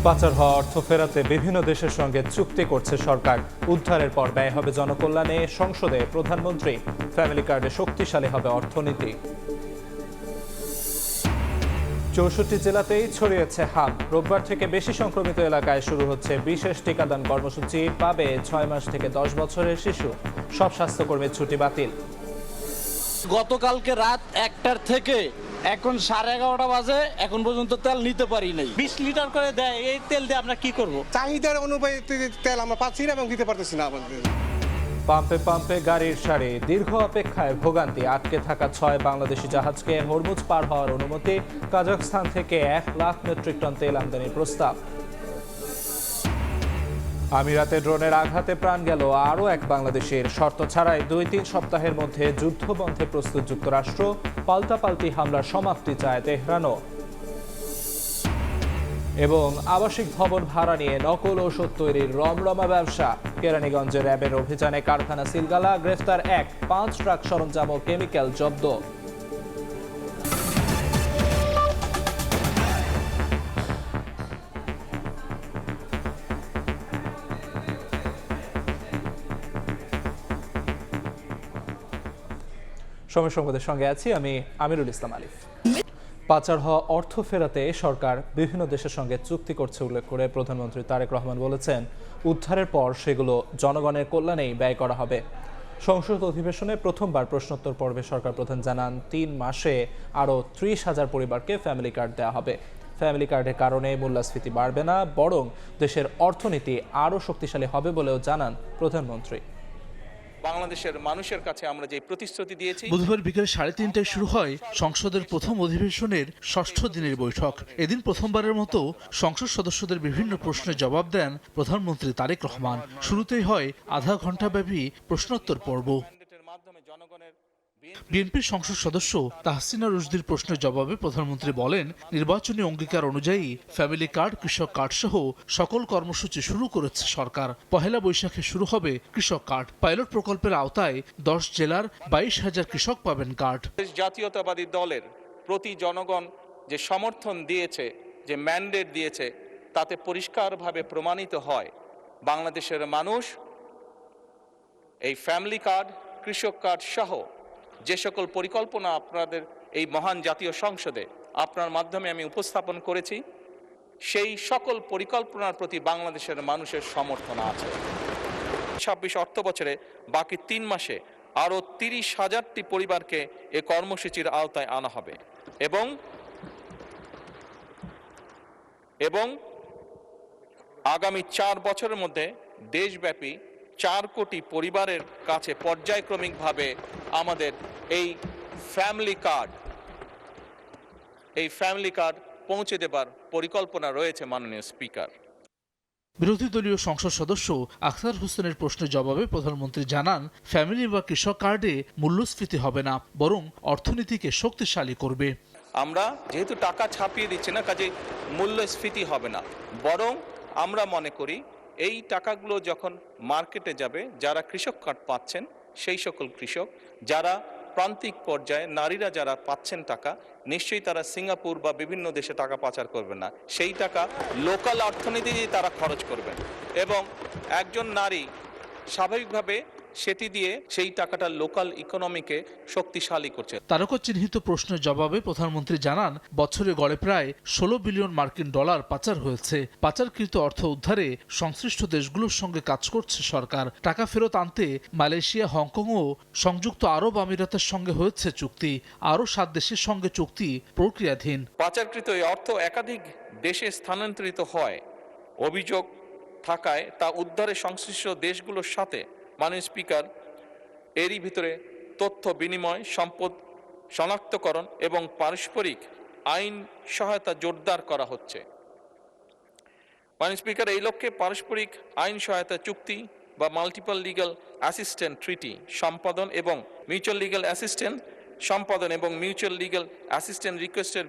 পাচার হওয়া অর্থ ফেরাতে বিভিন্ন দেশের সঙ্গে চুক্তি করছে সরকার। উদ্ধারের পর ব্যয় হবে জনকল্যাণে। সংসদে প্রধানমন্ত্রী। ফ্যামিলি কার্ডে শক্তিশালী হবে অর্থনীতি। 64 জেলাতেই ছড়িয়েছে হাব। রোববার থেকে বেশি সংক্রমিত এলাকায় শুরু হচ্ছে বিশেষ টিকাদান কর্মসূচি। পাবে 6 মাস থেকে 10 বছরের শিশু। সব স্বাস্থ্যকর্মীর ছুটি বাতিল। গতকালকে রাত 1টার থেকে এখন 11:30 বাজে এখন পর্যন্ত তেল নিতে পারি নাই। 20 লিটার করে দেয়, এই তেল দিয়ে আমরা কি করব? চাহিদার অনুযায়ী তেল আমরা পাচ্ছি না এবং দিতে পারতেছি না আমাদের। পাম্পে পাম্পে গাড়ির সারি। দীর্ঘ অপেক্ষায় ভোগান্তি। আটকে থাকা 6 বাংলাদেশি জাহাজকে হরমুজ পার হওয়ার অনুমতি। কাজাখস্তান থেকে 1 লাখ মেট্রিক টন তেল আমদানির প্রস্তাব। আমিরাতে ড্রোনের আঘাতে প্রাণ গেল আরও এক বাংলাদেশের। শর্ত ছাড়াই 2-3 সপ্তাহের মধ্যে যুদ্ধবন্ধে প্রস্তুত যুক্তরাষ্ট্র। পাল্টাপাল্টি হামলার সমাপ্তি চায় তেহরানও। এবং আবাসিক ভবন ভাড়া নিয়ে নকল ওষুধ তৈরির রমরমা ব্যবসা। কেরানীগঞ্জে র্যাবের অভিযানে কারখানা সিলগালা। গ্রেফতার 5 ট্রাক সরঞ্জাম ও কেমিক্যাল জব্দ। সময় সংবাদের সঙ্গে আছি আমি আমিরুল ইসলাম আলিফ। পাচার হওয়া অর্থ ফেরাতে সরকার বিভিন্ন দেশের সঙ্গে চুক্তি করছে উল্লেখ করে প্রধানমন্ত্রী তারেক রহমান বলেছেন, উদ্ধারের পর সেগুলো জনগণের কল্যাণেই ব্যয় করা হবে। সংসদ অধিবেশনে প্রথমবার প্রশ্নোত্তর পর্বে সরকার প্রধান জানান, 3 মাসে আরও 30,000 পরিবারকে ফ্যামিলি কার্ড দেওয়া হবে। ফ্যামিলি কার্ডের কারণে মূল্যস্ফীতি বাড়বে না, বরং দেশের অর্থনীতি আরও শক্তিশালী হবে বলেও জানান প্রধানমন্ত্রী। বাংলাদেশের মানুষের কাছে আমরা যে প্রতিশ্রুতি দিয়েছি। বুধবার বিকেল 3:30টায় শুরু হয় সংসদের প্রথম অধিবেশনের 6ষ্ঠ দিনের বৈঠক। এদিন প্রথমবারের মতো সংসদ সদস্যদের বিভিন্ন প্রশ্নের জবাব দেন প্রধানমন্ত্রী তারেক রহমান। শুরুতেই হয় আধা ঘণ্টাব্যাপী প্রশ্নোত্তর পর্ব। বিএনপির সংসদ সদস্য তাহসিনা রুশদীর প্রশ্নের জবাবে প্রধানমন্ত্রী বলেন, নির্বাচনী অঙ্গীকার অনুযায়ী ফ্যামিলি কার্ড, কৃষক কার্ড সহ সকল কর্মসূচি শুরু করেছে সরকার। পহেলা বৈশাখে শুরু হবে কৃষক কার্ড। পাইলট প্রকল্পের আওতায় 10 জেলার 22,000 কৃষক পাবেন কার্ড। জাতীয়তাবাদী দলের প্রতি জনগণ যে সমর্থন দিয়েছে, যে ম্যান্ডেট দিয়েছে, তাতে পরিষ্কারভাবে প্রমাণিত হয় বাংলাদেশের মানুষ এই ফ্যামিলি কার্ড, কৃষক কার্ড সহ যে সকল পরিকল্পনা আপনাদের এই মহান জাতীয় সংসদে আপনার মাধ্যমে আমি উপস্থাপন করেছি, সেই সকল পরিকল্পনার প্রতি বাংলাদেশের মানুষের সমর্থন আছে। 26 অর্থ বছরে বাকি 3 মাসে আরও 30,000টি পরিবারকে এ কর্মসূচির আওতায় আনা হবে এবং আগামী 4 বছরের মধ্যে দেশব্যাপী 4 কোটি পরিবারের কাছে পর্যায়ক্রমিকভাবে আমাদের এই ফ্যামিলি কার্ড পৌঁছে দেবার পরিকল্পনা রয়েছে মাননীয় স্পিকার। বিরোধী দলীয় সংসদ সদস্য আখতার হোসেনের প্রশ্নের জবাবে প্রধানমন্ত্রী জানান, ফ্যামিলি বা কৃষক কার্ডে মূল্যস্ফীতি হবে না, বরং অর্থনীতিকে শক্তিশালী করবে। আমরা যেহেতু টাকা ছাপিয়ে দিচ্ছি না, কাজে মূল্যস্ফীতি হবে না, বরং আমরা মনে করি এই টাকাগুলো যখন মার্কেটে যাবে, যারা কৃষক কার্ড পাচ্ছেন সেই সকল কৃষক, যারা প্রান্তিক পর্যায়ে নারীরা যারা পাচ্ছেন টাকা, নিশ্চয়ই তারা সিঙ্গাপুর বা বিভিন্ন দেশে টাকা পাচার করবেন না। সেই টাকা লোকাল অর্থনীতিতেই তারা খরচ করবেন এবং একজন নারী স্বাভাবিকভাবে সেটি দিয়ে সেই টাকাটা লোকাল ইকোনমিকে শক্তিশালী করছে। তারকা চিহ্নিত প্রশ্নের জবাবে প্রধানমন্ত্রী জানান, বছরে গড়ে প্রায় 16 বিলিয়ন মার্কিন ডলার পাচার হয়েছে। পাচারকৃত অর্থ উদ্ধারে সংশ্লিষ্ট দেশগুলোর সঙ্গে কাজ করছে সরকার। টাকা ফেরত আনতে মালয়েশিয়া, হংকং ও সংযুক্ত আরব আমিরাতের সঙ্গে হয়েছে চুক্তি। আরও 7 দেশের সঙ্গে চুক্তি প্রক্রিয়াধীন। পাচারকৃত এই অর্থ একাধিক দেশে স্থানান্তরিত হয় অভিযোগ থাকায় তা উদ্ধারে সংশ্লিষ্ট দেশগুলোর সাথে মাননীয় স্পিকার এরই ভিতরে তথ্য বিনিময়, সম্পদ শনাক্তকরণ এবং পারস্পরিক আইন সহায়তা জোরদার করা হচ্ছে। মাননীয় স্পিকার, এই লক্ষ্যে পারস্পরিক আইন সহায়তা চুক্তি বা মাল্টিপল লিগ্যাল অ্যাসিস্ট্যান্ট ট্রিটি সম্পাদন এবং মিউচুয়াল লিগ্যাল অ্যাসিস্ট্যান্ট সম্পাদন এবং মিউচুয়াল লিগ্যাল অ্যাসিস্ট্যান্ট রিকোয়েস্টের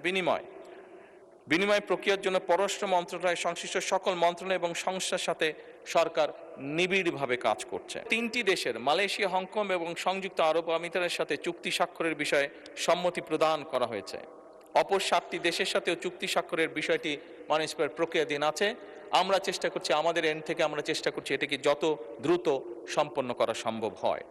বিনিময় প্রক্রিয়ার জন্য পররাষ্ট্র মন্ত্রণালয় সংশ্লিষ্ট সকল মন্ত্রণালয় এবং সংস্থার সাথে সরকার নিবিড়ভাবে কাজ করছে। 3টি দেশের মালয়েশিয়া, হংকং এবং সংযুক্ত আরব আমিরাতের সাথে চুক্তি স্বাক্ষরের বিষয়ে সম্মতি প্রদান করা হয়েছে। অপর 7টি দেশের সাথেও চুক্তি স্বাক্ষরের বিষয়টি মাননীয় স্পিকার প্রক্রিয়াধীন আছে। আমরা চেষ্টা করছি, আমাদের এন্ড থেকে আমরা চেষ্টা করছি এটাকে যত দ্রুত সম্পন্ন করা সম্ভব হয়।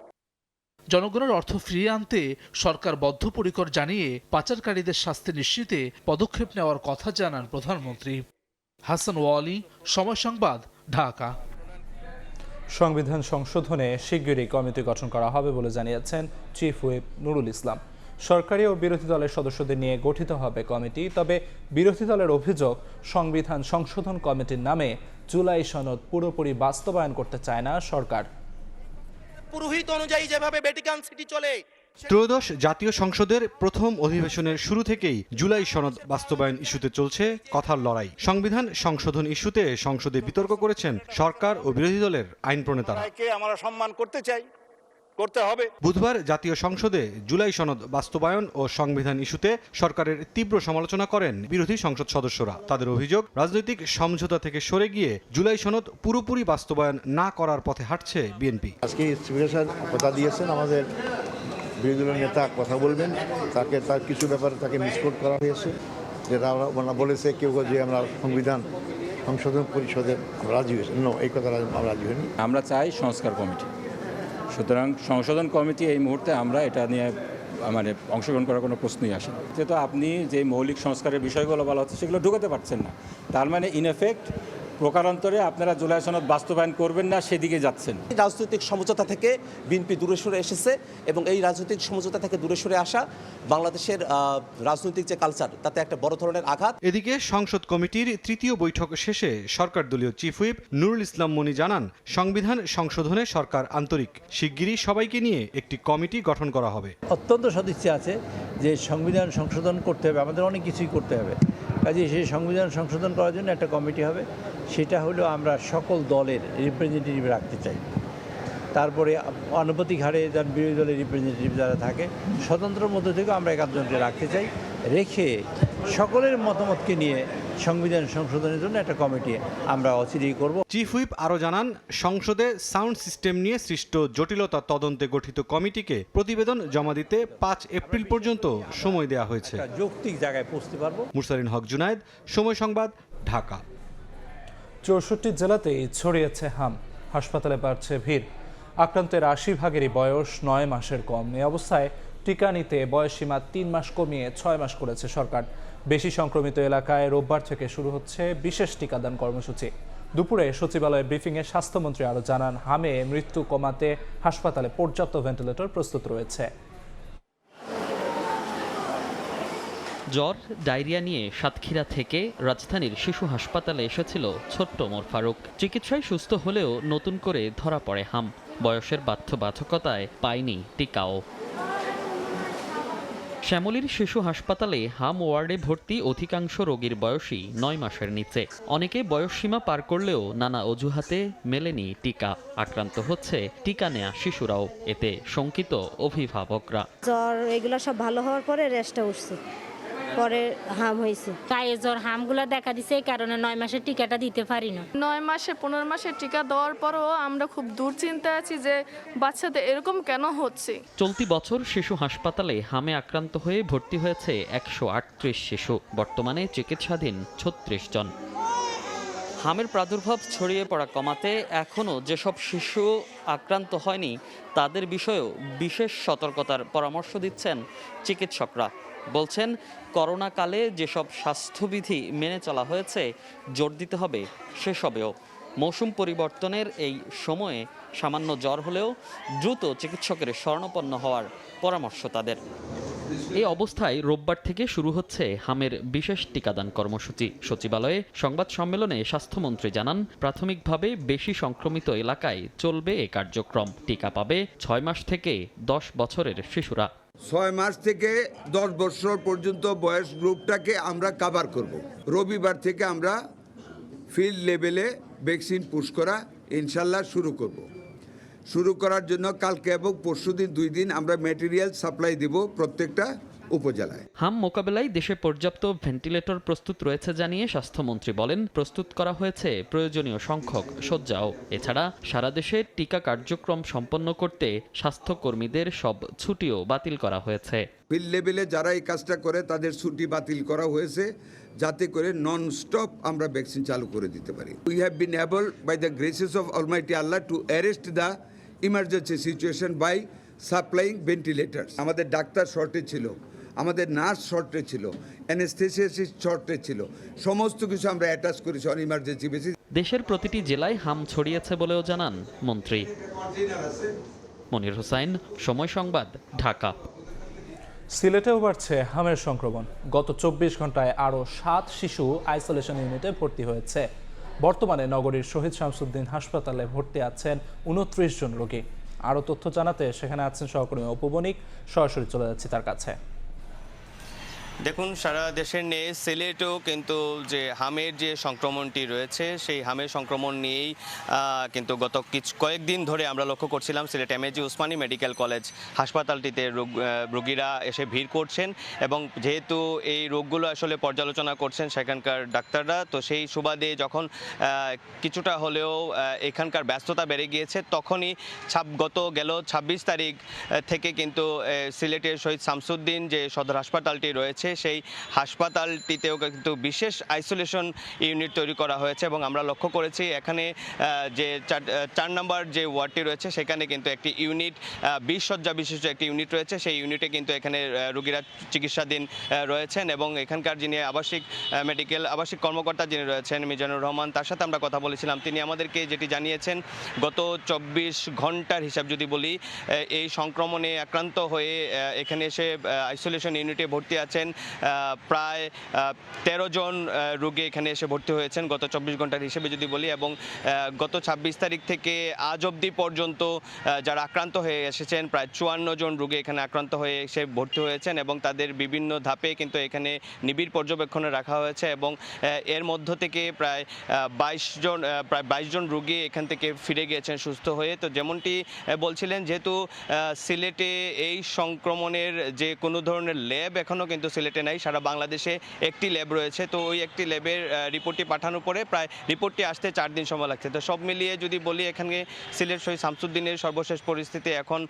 জনগণের অর্থ ফিরিয়ে আনতে সরকার বদ্ধপরিকর জানিয়ে পাচারকারীদের শাস্তি নিশ্চিতে পদক্ষেপ নেওয়ার কথা জানান প্রধানমন্ত্রী। হাসান ওয়ালি, সময় সংবাদ, ঢাকা। সংবিধান সংশোধনে শিগগিরই কমিটি গঠন করা হবে বলে জানিয়েছেন চিফ হুইপ নুরুল ইসলাম। সরকারি ও বিরোধী দলের সদস্যদের নিয়ে গঠিত হবে কমিটি। তবে বিরোধী দলের অভিযোগ, সংবিধান সংশোধন কমিটির নামে জুলাই সনদ পুরোপুরি বাস্তবায়ন করতে চায় না সরকার। পুরোহিত অনুযায়ী যেভাবে ভ্যাটিকান সিটি চলে, ত্রয়োদশ জাতীয় সংসদের প্রথম অধিবেশনের শুরু থেকেই জুলাই সনদ বাস্তবায়ন ইস্যুতে চলছে কথার লড়াই। সংবিধান সংশোধন ইস্যুতে সংসদে বিতর্ক করেছেন সরকার ও বিরোধী দলের আইন প্রণেতারা। আমরা সম্মান করতে চাই, করতে হবে। বুধবার জাতীয় সংসদে জুলাই সনদ বাস্তবায়ন ও সংবিধান ইস্যুতে সরকারের তীব্র সমালোচনা করেন বিরোধী সংসদ সদস্যরা। তাদের অভিযোগ, রাজনৈতিক সমঝোতা থেকে সরে গিয়ে জুলাই সনদ পুরোপুরি বাস্তবায়ন না করার পথে হাঁটছে বিএনপি। আজকে স্পিকার কথা দিয়েছেন, আমাদের বিরোধী দলের নেতা কথা বলবেন, তার কিছু ব্যাপারে তাকে মিসকোট করা হয়েছে, যেটা আমরা বলেছে কেউ যে আমরা সংবিধান সংশোধন পরিষদে রাজি হয়েছে। এই কথা আমরা রাজি হইনি। আমরা চাই সংস্কার কমিটি। সুতরাং সংশোধন কমিটি এই মুহূর্তে আমরা এটা নিয়ে অংশগ্রহণ করার কোনো প্রশ্নই আসে না। যেহেতু আপনি যে মৌলিক সংস্কারের বিষয়গুলো বলা হচ্ছে সেগুলো ঢুকাতে পারছেন না, তার মানে ইন এফেক্ট প্রকারান্তরে আপনারা জুলাই সনদ বাস্তবায়ন করবেন না, সেদিকে যাচ্ছেন। রাজনৈতিক সমঝোতা থেকে বিএনপি দূরে সরে এসেছে এবং এই রাজনৈতিক সমঝোতা থেকে দূরে সরে আসা বাংলাদেশের রাজনৈতিক যে কালচার, তাতে একটা বড় ধরনের আঘাত। এদিকে সংসদ কমিটির তৃতীয় বৈঠক শেষে সরকার দলীয় চিফ হুইপ নুরুল ইসলাম মনি জানান, সংবিধান সংশোধনে সরকার আন্তরিক। শিগগিরই সবাইকে নিয়ে একটি কমিটি গঠন করা হবে। অত্যন্ত সদিচ্ছা আছে যে সংবিধান সংশোধন করতে হবে, আমাদের অনেক কিছুই করতে হবে। কাজে সেই সংবিধান সংশোধন করার জন্য একটা কমিটি হবে। সেটা হলো আমরা সকল দলের রিপ্রেজেন্টেটিভ রাখতে চাই। তারপরে আনুপাতিক হারে যার বিরোধী দলের রিপ্রেজেন্টেটিভ যারা থাকে, স্বতন্ত্রের মধ্য থেকে আমরা একজনকে রাখতে চাই। রেখে সকলের মতামতকে নিয়ে সংবিধান সংশোধনের জন্য একটা কমিটি আমরা অচিরেই করব। চিফ হুইপ আরও জানান, সংসদে সাউন্ড সিস্টেম নিয়ে সৃষ্ট জটিলতা তদন্তে গঠিত কমিটিকে প্রতিবেদন জমা দিতে 5 এপ্রিল পর্যন্ত সময় দেওয়া হয়েছে। যৌক্তিক জায়গায় পৌঁছতে পারবো। মুরসালিন হক জুনায়েদ, সময় সংবাদ, ঢাকা। 64 জেলাতেই ছড়িয়েছে হাম, হাসপাতালে বাড়ছে ভিড়। আক্রান্তের 80 ভাগেরই বয়স 9 মাসের কম। এই অবস্থায় টিকা নিতে বয়সসীমা 3 মাস কমিয়ে 6 মাস করেছে সরকার। বেশি সংক্রমিত এলাকায় রোববার থেকে শুরু হচ্ছে বিশেষ টিকাদান কর্মসূচি। দুপুরে সচিবালয়ে ব্রিফিংয়ে স্বাস্থ্যমন্ত্রী আরও জানান, হামে মৃত্যু কমাতে হাসপাতালে পর্যাপ্ত ভেন্টিলেটর প্রস্তুত রয়েছে। জ্বর, ডায়রিয়া নিয়ে সাতক্ষীরা থেকে রাজধানীর শিশু হাসপাতালে এসেছিল ছোট্ট ওমর ফারুক। চিকিৎসায় সুস্থ হলেও নতুন করে ধরা পড়ে হাম। বয়সের বাধ্যবাধকতায় পায়নি টিকাও। শ্যামলীর শিশু হাসপাতালে হাম ওয়ার্ডে ভর্তি অধিকাংশ রোগীর বয়সই 9 মাসের নিচে। অনেকে বয়সসীমা পার করলেও নানা অজুহাতে মেলেনি টিকা। আক্রান্ত হচ্ছে টিকা নেয়া শিশুরাও। এতে শঙ্কিত অভিভাবকরা। জ্বর এগুলো সব ভালো হওয়ার পরে রেস্টে উঠছে, পরে হাম হয়েছে। গায়ে জ্বর হামগুলো দেখা দিছে, এই কারণে 9 মাসের টিকাটা দিতে পারি না। 9 মাসে 15 মাসের টিকা দেওয়ার পরও আমরা খুব দুশ্চিন্তায় আছি যে বাচ্চাদের এরকম কেন হচ্ছে। চলতি বছর শিশু হাসপাতালে হামে আক্রান্ত হয়ে ভর্তি হয়েছে 138 শিশু। বর্তমানে চিকিৎসাধীন 36 জন। হামের প্রাদুর্ভাব ছড়িয়ে পড়া কমাতে এখনও যেসব শিশু আক্রান্ত হয়নি তাদের বিষয়েও বিশেষ সতর্কতার পরামর্শ দিচ্ছেন চিকিৎসকরা। বলছেন, করোনাকালে যেসব স্বাস্থ্যবিধি মেনে চলা হয়েছে জোর দিতে হবে সেসবেও। মৌসুম পরিবর্তনের এই সময়ে সামান্য জ্বর হলেও দ্রুত চিকিৎসকের শরণাপন্ন হওয়ার পরামর্শ তাদের। এই অবস্থায় রোববার থেকে শুরু হচ্ছে হামের বিশেষ টিকাদান কর্মসূচি। সচিবালয়ে সংবাদ সম্মেলনে স্বাস্থ্যমন্ত্রী জানান, প্রাথমিকভাবে বেশি সংক্রমিত এলাকায় চলবে এ কার্যক্রম। টিকা পাবে 6 মাস থেকে 10 বছরের শিশুরা। 6 মাস থেকে 10 বছর পর্যন্ত বয়স গ্রুপটাকে আমরা কভার করব। রবিবার থেকে আমরা ফিল্ড লেভেলে ভ্যাকসিন পুশ করা ইনশাল্লাহ শুরু করব। শুরু করার জন্য কালকে এবং পরশুদিন 2 দিন আমরা ম্যাটেরিয়াল সাপ্লাই দেব প্রত্যেকটা উপজেলায়। হাম মোকাবেলায় দেশে পর্যাপ্ত ভেন্টিলেটর প্রস্তুত রয়েছে জানিয়ে স্বাস্থ্যমন্ত্রী বলেন, প্রস্তুত করা হয়েছে প্রয়োজনীয় সংখ্যক শয্যাও। এছাড়া সারা দেশে টিকা কার্যক্রম সম্পন্ন করতে স্বাস্থ্যকর্মীদের সব ছুটিও বাতিল করা হয়েছে। ফিল্ড লেভেলে যারা এই কাজটা করে তাদের ছুটি বাতিল করা হয়েছে, যাতে করে নন স্টপ আমরা ভ্যাকসিন চালু করে দিতে পারি। We have been able by the graces of almighty Allah to arrest the emergency situation by supplying ventilators. আমাদের ডাক্তার শর্টেজ ছিল, আমাদের নার্স শর্টেজ ছিল, অ্যানেস্থেসিয়াসিস্ট শর্টেজ ছিল, সমস্ত কিছু আমরা অ্যাটাচ করেছি অন ইমার্জেন্সি বেসিস। দেশের প্রতিটি জেলায় হাম ছড়িয়েছে বলেও জানান মন্ত্রী। মনির হোসাইন, সময় সংবাদ, ঢাকা। সিলেটেও বাড়ছে হামের সংক্রমণ। গত 24 ঘন্টায় আরও 7 শিশু আইসোলেশন ইউনিটে ভর্তি হয়েছে। বর্তমানে নগরীর শহীদ শামসুদ্দিন হাসপাতালে ভর্তি আছেন 29 জন রোগী। আরও তথ্য জানাতে সেখানে আছেন সহকর্মী অপু বণিক। সরাসরি চলে যাচ্ছি তার কাছে। দেখুন, সারা দেশের নিয়ে সিলেটেও কিন্তু যে হামের যে সংক্রমণটি রয়েছে সেই হামের সংক্রমণ নিয়েই কিন্তু গত কয়েকদিন ধরে আমরা লক্ষ্য করছিলাম Sylhet MAG Osmani medical college হাসপাতালটিতে রোগীরা এসে ভিড় করছেন, এবং যেহেতু এই রোগগুলো আসলে পর্যালোচনা করছেন সেখানকার ডাক্তাররা, তো সেই সুবাদে যখন কিছুটা হলেও এখানকার ব্যস্ততা বেড়ে গিয়েছে, তখনই গেল 26 তারিখ থেকে কিন্তু সিলেটের শহীদ শামসুদ্দিন যে সদর হাসপাতালটি রয়েছে সেই হাসপাতালটিতেও কিন্তু বিশেষ আইসোলেশন ইউনিট তৈরি করা হয়েছে। এবং আমরা লক্ষ্য করেছি এখানে যে 4 নম্বর যে ওয়ার্ডটি রয়েছে সেখানে কিন্তু একটি ইউনিট 20 শয্যা বিশিষ্ট একটি ইউনিট রয়েছে। সেই ইউনিটে কিন্তু এখানে রোগীরা চিকিৎসাধীন রয়েছেন, এবং এখানকার যিনি আবাসিক কর্মকর্তা যিনি রয়েছেন মিজানুর রহমান, তার সাথে আমরা কথা বলেছিলাম। তিনি আমাদেরকে যেটি জানিয়েছেন, গত 24 ঘন্টার হিসাব যদি বলি, এই সংক্রমণে আক্রান্ত হয়ে এখানে এসে আইসোলেশন ইউনিটে ভর্তি আছেন প্রায় 13 জন রোগী এখানে এসে ভর্তি হয়েছেন গত 24 ঘন্টার হিসেবে যদি বলি। এবং গত 26 তারিখ থেকে আজ অবধি পর্যন্ত যারা আক্রান্ত হয়ে এসেছেন প্রায় 54 জন রোগী এখানে আক্রান্ত হয়ে এসে ভর্তি হয়েছেন, এবং তাদের বিভিন্ন ধাপে কিন্তু এখানে নিবিড় পর্যবেক্ষণে রাখা হয়েছে। এবং এর মধ্য থেকে প্রায় 22 জন রোগী এখান থেকে ফিরে গিয়েছেন সুস্থ হয়ে। তো যেমনটি বলছিলেন, যেহেতু সিলেটে এই সংক্রমণের যে কোনো ধরনের ল্যাব এখনও কিন্তু সিলেটে নাই, সারা বাংলাদেশে একটি ল্যাব রয়েছে। তো ওই একটি ল্যাবের রিপোর্টটি পাঠানোর পরে প্রায় রিপোর্টটি আসতে 4 দিন সময় লাগছে। তো সব মিলিয়ে যদি বলি, এখানে সিলেট শহীদ শামসুদ্দিনের সর্বশেষ পরিস্থিতি এখন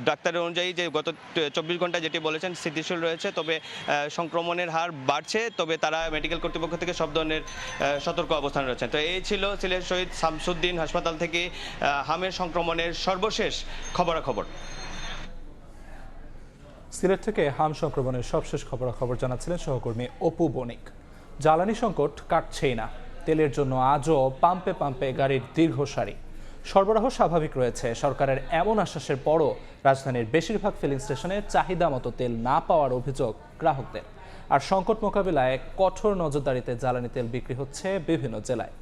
ডাক্তারের অনুযায়ী যে গত 24 ঘন্টা যেটি বলেছেন স্থিতিশীল রয়েছে, তবে সংক্রমণের হার বাড়ছে, তবে তারা মেডিকেল কর্তৃপক্ষ থেকে সব ধরনের সতর্ক অবস্থান রয়েছে। তো এই ছিল সিলেট শহীদ শামসুদ্দিন হাসপাতাল থেকে হামের সংক্রমণের সর্বশেষ খবরাখবর। সিলেট থেকে হাম সংক্রমণের সবশেষ খবরাখবর জানাচ্ছিলেন সহকর্মী অপু বণিক। জ্বালানি সংকট কাটছেই না। তেলের জন্য আজও পাম্পে পাম্পে গাড়ির দীর্ঘ সারি। সরবরাহ স্বাভাবিক রয়েছে। সরকারের এমন আশ্বাসের পরও রাজধানীর বেশিরভাগ ফিলিং স্টেশনে চাহিদা মতো তেল না পাওয়ার অভিযোগ গ্রাহকদের। আর সংকট মোকাবিলায় কঠোর নজরদারিতে জ্বালানি তেল বিক্রি হচ্ছে বিভিন্ন জেলায়।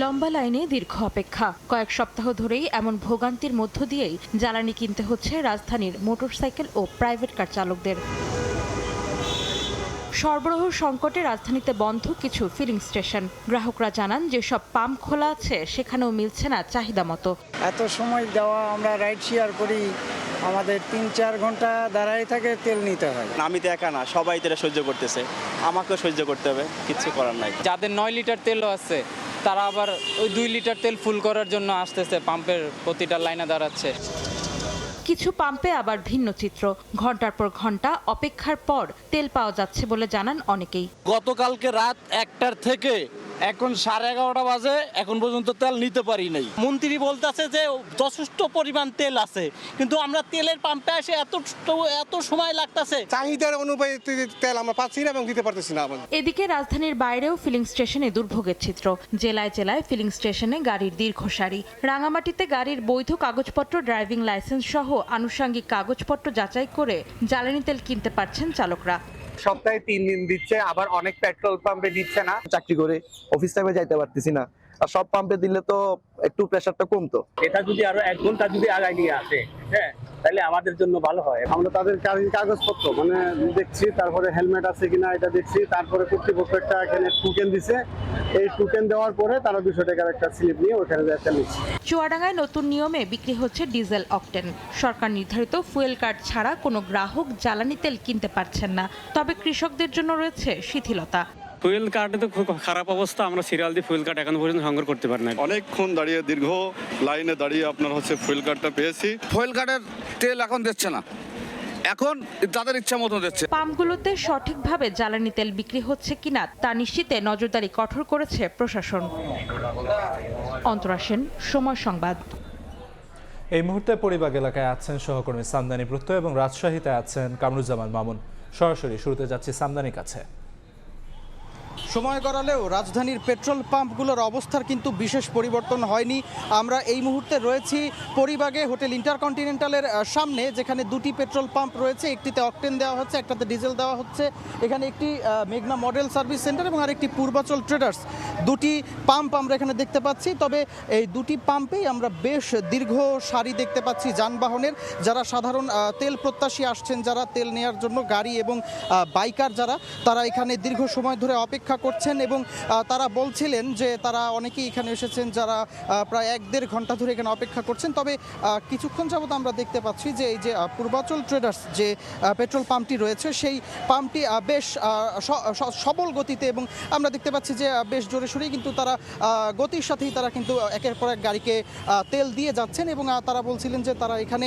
লম্বা লাইনে দীর্ঘ অপেক্ষা। কয়েক সপ্তাহ ধরেই এমন ভোগান্তির মধ্য দিয়েই জ্বালানি কিনতে হচ্ছে রাজধানীর মোটরসাইকেল ও প্রাইভেট কার চালকদের। সরবরাহ সংকটে রাজধানীতে বন্ধ কিছু ফিলিং স্টেশন। গ্রাহকরা জানান, যেসব পাম্প খোলা আছে সেখানেও মিলছে না চাহিদা মতো। এত সময় দেওয়া, আমরা রাইড শেয়ার করি, আমাদের 3-4 ঘন্টা দাঁড়াই থাকে, তেল নিতে হয়। আমি তো একা না, সবাই তেল সহ্য করতেছে, আমাকেও সহ্য করতে হবে, কিচ্ছু করার নাই। যাদের 9 লিটার তেলও আছে তারা আবার ওই 2 লিটার তেল ফুল করার জন্য আসতেছে, পাম্পের প্রতিটা লাইনে দাঁড়াচ্ছে। কিছু পাম্পে আবার ভিন্ন চিত্র। ঘন্টার পর ঘন্টা অপেক্ষার পর তেল পাওয়া যাচ্ছে বলে জানান অনেকেই। গতকালকে রাত 1টার থেকে এখন 11:30 বাজে, এখন পর্যন্ত তেল নিতে পারি নাই। মন্ত্রী বলতেছে যে যথেষ্ট পরিমাণ তেল আছে, কিন্তু আমরা তেলের পাম্পে এসে এত সময় লাগতেছে। চাহিদার অনুযায়ী তেল আমরা পাচ্ছি না এবং দিতে পারতেছি না। এদিকে রাজধানীর বাইরেও ফিলিং স্টেশনে দুর্ভোগের চিত্র। জেলায় জেলায় ফিলিং স্টেশনে গাড়ির দীর্ঘ সারি। রাঙামাটিতে গাড়ির বৈধ কাগজপত্র, ড্রাইভিং লাইসেন্স সহ আনুষঙ্গিক কাগজপত্র যাচাই করে জ্বালানি তেল কিনতে পারছেন চালকরা। সপ্তাহে 3 দিন দিচ্ছে, আবার অনেক পেট্রোল পাম্পে দিচ্ছে না। চাকরি করে অফিস টাইমে যাইতে পারতেছি না, আর সব পাম্পে দিলে তো একটু প্রেসারটা কমতো। এটা যদি আরো 1 ঘন্টা যদি আগায় নিয়ে আসে, হ্যাঁ, তাহলে আমাদের জন্য ভালো হয়। আমরা তাদের কাগজপত্র মানে দেখছি, তারপরে হেলমেট আছে কিনা এটা দেখছি, তারপরে কর্তৃপক্ষ একটা এখানে টোকেন দিছে, এই টোকেন দেওয়ার পরে তারা 200 টাকার একটা স্লিপ নিয়ে ওখানে একটা নিচ্ছে। চুয়াডাঙ্গায় নতুন নিয়মে বিক্রি হচ্ছে ডিজেল অকটেন। সরকার নির্ধারিত ফুয়েল কার্ড ছাড়া কোনো গ্রাহক জ্বালানি তেল কিনতে পারছেন না। তবে কৃষকদের জন্য রয়েছে শিথিলতা। ফুয়েল কার্ডে তো খুব খারাপ অবস্থা, আমরা সিরিয়াল দিয়ে ফুয়েল কার্ড এখনো পর্যন্ত সংগ্রহ করতে পারি না। অনেকক্ষণ দাঁড়িয়ে দীর্ঘ লাইনে দাঁড়িয়ে আপনার ফুয়েল কার্ডটা পেয়েছি। ফুয়েল কার্ডের তেল এখন দিচ্ছে না, এখন তাদের ইচ্ছা মতো দিচ্ছে। পাম্পগুলোতে সঠিকভাবে জ্বালানি তেল বিক্রি হচ্ছে কিনা তা নিশ্চিতে নজরদারি কঠোর করেছে প্রশাসন। অন্তরাসেন, সময় সংবাদ। এই মুহূর্তে পরিবাগ এলাকায় আছেন সহকর্মী সামদানি প্রত্যয় এবং রাজশাহীতে আছেন কামরুজ্জামান মামুন। সরাসরি শুরুতে যাচ্ছি সামদানির কাছে। সময় গড়ালেও রাজধানীর পেট্রোল পাম্পগুলোর অবস্থার কিন্তু বিশেষ পরিবর্তন হয়নি। আমরা এই মুহূর্তে রয়েছি পরিবাগে হোটেল ইন্টারকন্টিনেন্টালের সামনে, যেখানে দুটি পেট্রোল পাম্প রয়েছে। একটিতে অকটেন দেওয়া হচ্ছে, একটাতে ডিজেল দেওয়া হচ্ছে। এখানে একটি মেঘনা মডেল সার্ভিস সেন্টার এবং আরেকটি পূর্বাচল ট্রেডার্স, দুটি পাম্প আমরা এখানে দেখতে পাচ্ছি। তবে এই দুটি পাম্পেই আমরা বেশ দীর্ঘ সারি দেখতে পাচ্ছি যানবাহনের, যারা সাধারণ তেল প্রত্যাশী আসছেন, যারা তেল নেওয়ার জন্য গাড়ি এবং বাইকার যারা, তারা এখানে দীর্ঘ সময় ধরে অপেক্ষা করছেন এবং তারা বলছিলেন যে তারা অনেকেই এখানে এসেছেন যারা প্রায় 1-1.5 ঘন্টা ধরে এখানে অপেক্ষা করছেন। তবে কিছুক্ষণ যাবত আমরা দেখতে পাচ্ছি যে এই যে পূর্বাচল ট্রেডার্স যে পেট্রোল পাম্পটি রয়েছে, সেই পাম্পটি বেশ সবল গতিতে, এবং আমরা দেখতে পাচ্ছি যে বেশ জোরে সোরেই কিন্তু তারা গতির সাথেই তারা কিন্তু একের পর এক গাড়িকে তেল দিয়ে যাচ্ছেন। এবং তারা বলছিলেন যে তারা এখানে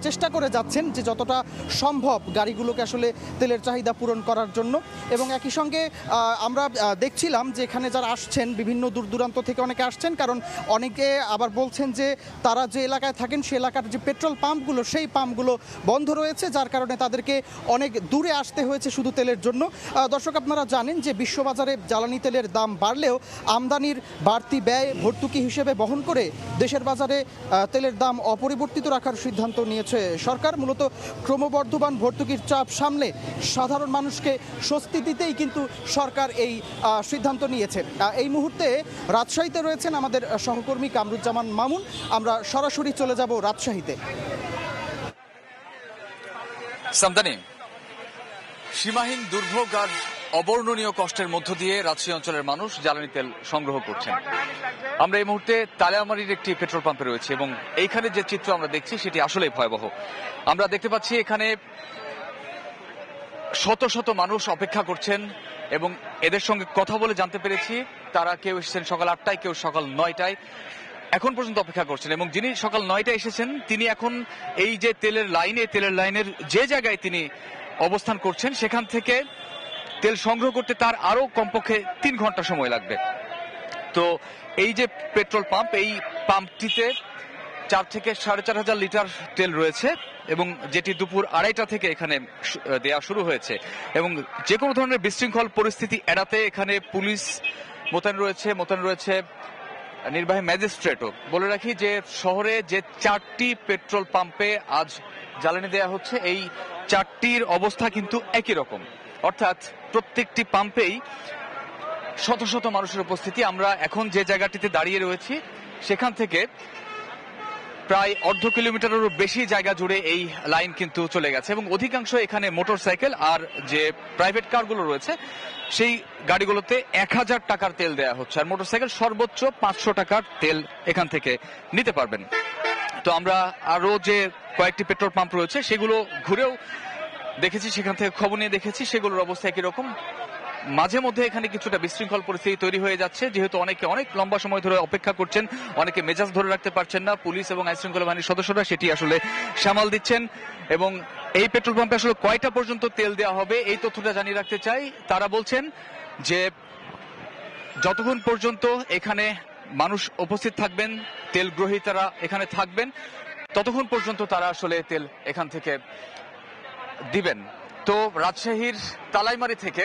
চেষ্টা করে যাচ্ছেন যে যতটা সম্ভব গাড়িগুলোকে আসলে তেলের চাহিদা পূরণ করার জন্য। এবং একই সঙ্গে আমরা দেখছিলাম যে এখানে যারা আসছেন বিভিন্ন দূর দূরান্ত থেকে অনেকে আসছেন, কারণ অনেকে আবার বলছেন যে তারা যে এলাকায় থাকেন সে এলাকার যে পেট্রোল পাম্পগুলো সেই পাম্পগুলো বন্ধ রয়েছে, যার কারণে তাদেরকে অনেক দূরে আসতে হয়েছে শুধু তেলের জন্য। দর্শক, আপনারা জানেন যে বিশ্ববাজারে জ্বালানি তেলের দাম বাড়লেও আমদানির বাড়তি ব্যয় ভর্তুকি হিসেবে বহন করে দেশের বাজারে তেলের দাম অপরিবর্তিত রাখার সিদ্ধান্ত নিয়েছে সরকার। মূলত ক্রমবর্ধমান ভর্তুকির চাপ সামলে সাধারণ মানুষকে স্বস্তি দিতেই কিন্তু সরকার এই সিদ্ধান্ত নিয়েছে। এই মুহূর্তে রাজশাহীতে রয়েছেন আমাদের সহকর্মী কামরুজ্জামান মামুন। আমরা সরাসরি চলে যাব রাজশাহীতে। সামদানি, সীমাহীন দুর্ভোগ আর অবর্ণনীয় কষ্টের মধ্য দিয়ে রাজশাহী অঞ্চলের মানুষ জ্বালানি তেল সংগ্রহ করছেন। আমরা এই মুহূর্তে তালিয়ামারির একটি পেট্রোল পাম্পে রয়েছে এবং এইখানে যে চিত্র আমরা দেখছি সেটি আসলেই ভয়াবহ। আমরা দেখতে পাচ্ছি এখানে শত শত মানুষ অপেক্ষা করছেন এবং এদের সঙ্গে কথা বলে জানতে পেরেছি তারা কেউ এসেছেন সকাল 8টায়, কেউ সকাল 9টায়, এখন পর্যন্ত অপেক্ষা করছেন। এবং যিনি সকাল 9টায় এসেছেন তিনি এখন এই যে তেলের লাইনের যে জায়গায় তিনি অবস্থান করছেন সেখান থেকে তেল সংগ্রহ করতে তার আরো কমপক্ষে 3 ঘন্টা সময় লাগবে। তো এই যে পেট্রোল পাম্প, এই পাম্পটিতে 4 থেকে 4.5 লিটার তেল রয়েছে এবং যেটি দুপুর 2:30 থেকে এখানে দেয়া শুরু হয়েছে। এবং যে কোনো ধরনের বিশৃঙ্খল পরিস্থিতি এড়াতে এখানে পুলিশ মোতায়েন রয়েছে নির্বাহী ম্যাজিস্ট্রেটও। বলে রাখি যে শহরে যে 4টি পেট্রোল পাম্পে আজ জ্বালানি দেওয়া হচ্ছে, এই 4টির অবস্থা কিন্তু একই রকম, অর্থাৎ প্রত্যেকটি পাম্পেই শত শত মানুষের উপস্থিতি। আমরা এখন যে জায়গাটিতে দাঁড়িয়ে রয়েছি সেখান থেকে প্রায় 1/2 কিলোমিটারেরও বেশি জায়গা জুড়ে এই লাইন কিন্তু চলে গেছে এবং অধিকাংশ এখানে মোটরসাইকেল আর যে প্রাইভেট কারগুলো রয়েছে সেই গাড়িগুলোতে 1000 টাকার তেল দেওয়া হচ্ছে, আর মোটরসাইকেল সর্বোচ্চ 500 টাকার তেল এখান থেকে নিতে পারবেন। তো আমরা আরো যে কয়েকটি পেট্রোল পাম্প রয়েছে সেগুলো ঘুরেও দেখেছি, সেখান থেকে খবর নিয়ে দেখেছি, সেগুলোর অবস্থা একই রকম। মাঝে মধ্যে এখানে কিছুটা বিশৃঙ্খল পরিস্থিতি তৈরি হয়ে যাচ্ছে, যেহেতু অনেকে অনেক লম্বা সময় ধরে অপেক্ষা করছেন, অনেকে মেজাজ ধরে রাখতে পারছেন না। পুলিশ এবং আইন শৃঙ্খলা বাহিনীর সদস্যরা সেটি আসলে সামাল দিচ্ছেন। এবং এই পেট্রোল পাম্পে আসলে কয়টা পর্যন্ত তেল দেওয়া হবে এই তথ্যটা জানিয়ে রাখতে চাই। তারা বলছেন যে যতক্ষণ পর্যন্ত এখানে মানুষ উপস্থিত থাকবেন, তেল গ্রহীতারা এখানে থাকবেন, ততক্ষণ পর্যন্ত তারা আসলে তেল এখান থেকে দিবেন। তো রাজশাহীর তালাইমারি থেকে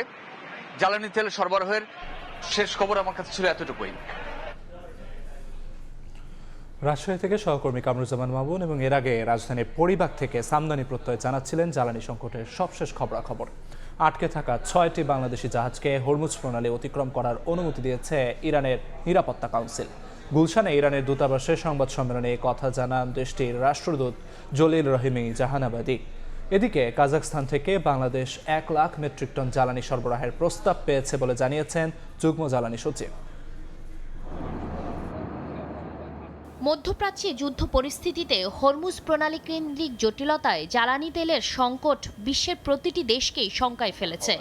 জ্বালানি তেল সরবরাহের শেষ খবর আমার কাছে ছিল এতটুকুই। রাজশাহী থেকে সহকর্মী কামরুজ্জামান মামুন। এবং এর আগে রাজধানীর পরিবাগ থেকে সামদানি প্রত্যয় জানাচ্ছিলেন জ্বালানি সংকটের সবশেষ খবরাখবর। আটকে থাকা 6টি বাংলাদেশি জাহাজকে হরমুজ প্রণালী অতিক্রম করার অনুমতি দিয়েছে ইরানের নিরাপত্তা কাউন্সিল। গুলশানে ইরানের দূতাবাসে সংবাদ সম্মেলনে এই কথা জানান দেশটির রাষ্ট্রদূত জলিল রহিমি জাহানাবাদী। এদিকে কাজাখস্তান থেকে বাংলাদেশ 1 লাখ মেট্রিক টন জ্বালানি সরবরাহের প্রস্তাব পেয়েছে বলে জানিয়েছেন যুগ্ম জ্বালানি সচিব। মধ্যপ্রাচ্যে যুদ্ধ পরিস্থিতিতে হরমুজ প্রণালী কেন্দ্রিক জটিলতায় জ্বালানি তেলের সংকট বিশ্বের প্রতিটি দেশকেই শঙ্কায় ফেলেছে।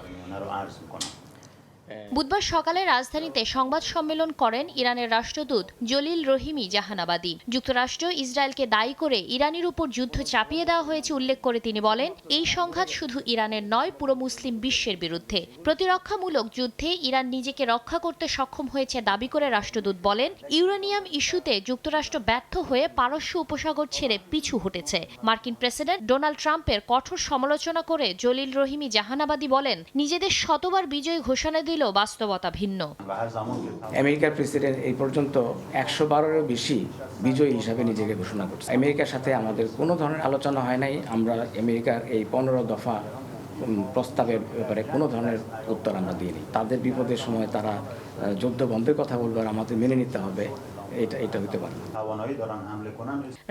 বুধবার সকালে রাজধানীতে সংবাদ সম্মেলন করেন ইরানের রাষ্ট্রদূত জলিল রহিমি জাহানাবাদী। যুক্তরাষ্ট্র ইসরায়েলকে দায়ী করে ইরানের উপর যুদ্ধ চাপিয়ে দেওয়া হয়েছে উল্লেখ করে তিনি বলেন, এই সংঘাত শুধু ইরানের নয়, পুরো মুসলিম বিশ্বের বিরুদ্ধে। প্রতিরক্ষামূলক যুদ্ধে ইরান নিজেকে রক্ষা করতে সক্ষম হয়েছে দাবি করে রাষ্ট্রদূত বলেন, ইউরেনিয়াম ইস্যুতে যুক্তরাষ্ট্র ব্যর্থ হয়ে পারস্য উপসাগর ছেড়ে পিছু হটেছে। মার্কিন প্রেসিডেন্ট ডোনাল্ড ট্রাম্পের কঠোর সমালোচনা করে জলিল রহিমি জাহানাবাদী বলেন, নিজেদের শতবার বিজয় ঘোষণা দিল বাস্তবতা ভিন্ন। আমেরিকার প্রেসিডেন্ট এই পর্যন্ত 112-এরও বেশি বিজয়ী হিসাবে নিজেকে ঘোষণা করছে। আমেরিকার সাথে আমাদের কোনো ধরনের আলোচনা হয় নাই। আমরা আমেরিকার এই 15 দফা প্রস্তাবের ব্যাপারে কোনো ধরনের উত্তর আমরা দিইনি। তাদের বিপদের সময় তারা যুদ্ধ বন্ধের কথা বলবে আর আমাদের মেনে নিতে হবে, এটা হতে পারে না।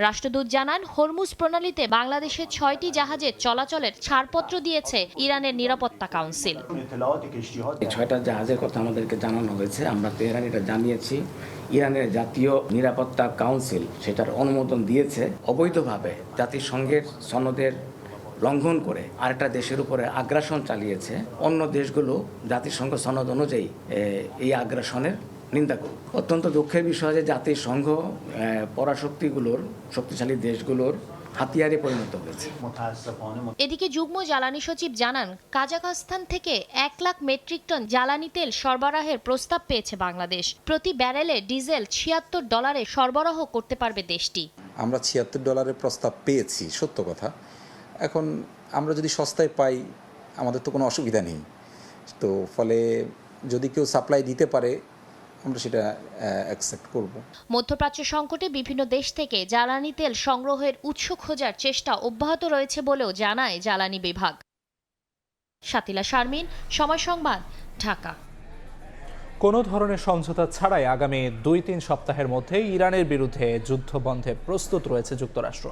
রাষ্ট্রদূত জানান, হরমুজ প্রণালীতে বাংলাদেশের 6টি জাহাজের চলাচলের ছাড়পত্র দিয়েছে ইরানের নিরাপত্তা কাউন্সিল। এই 6টা জাহাজের কথা আমাদেরকে জানানো হয়েছে। আমরা তেহরান এটা জানিয়েছি। ইরানের জাতীয় নিরাপত্তা কাউন্সিল সেটার অনুমোদন দিয়েছে। অবৈধভাবে জাতিসংঘের সনদের লঙ্ঘন করে আরেকটা দেশের উপরে আগ্রাসন চালিয়েছে। অন্য দেশগুলো জাতিসংঘ সনদ অনুযায়ী এই আগ্রাসনের নিন্দা করুন। অত্যন্ত দুঃখের বিষয় যে জাতিসংঘ পরাশক্তিগুলোর, শক্তিশালী দেশগুলোর হাতিয়ারে পরিণত হয়েছে। এদিকে যুগ্ম জ্বালানি সচিব জানান, কাজাখস্তান থেকে 1 লাখ মেট্রিক টন জ্বালানি তেল সরবরাহের প্রস্তাব পেয়েছে বাংলাদেশ। প্রতি ব্যারেলে ডিজেল $76 সরবরাহ করতে পারবে দেশটি। আমরা $76 প্রস্তাব পেয়েছি, সত্য কথা। এখন আমরা যদি সস্তায় পাই আমাদের তো কোনো অসুবিধা নেই। তো ফলে যদি কেউ সাপ্লাই দিতে পারে আমরা সেটা অ্যাকসেপ্ট করব। মধ্যপ্রাচ্য সংকটে বিভিন্ন দেশ থেকে জ্বালানি তেল সংগ্রহের উৎস খোঁজার চেষ্টা অব্যাহত রয়েছে বলেও জানায় জ্বালানি বিভাগ। শাতিলা শারমিন, সময় সংবাদ, ঢাকা। কোনো ধরনের সমঝোতা ছাড়াই আগামী 2-3 সপ্তাহের মধ্যে ইরানের বিরুদ্ধে যুদ্ধ বন্ধে প্রস্তুত রয়েছে যুক্তরাষ্ট্র।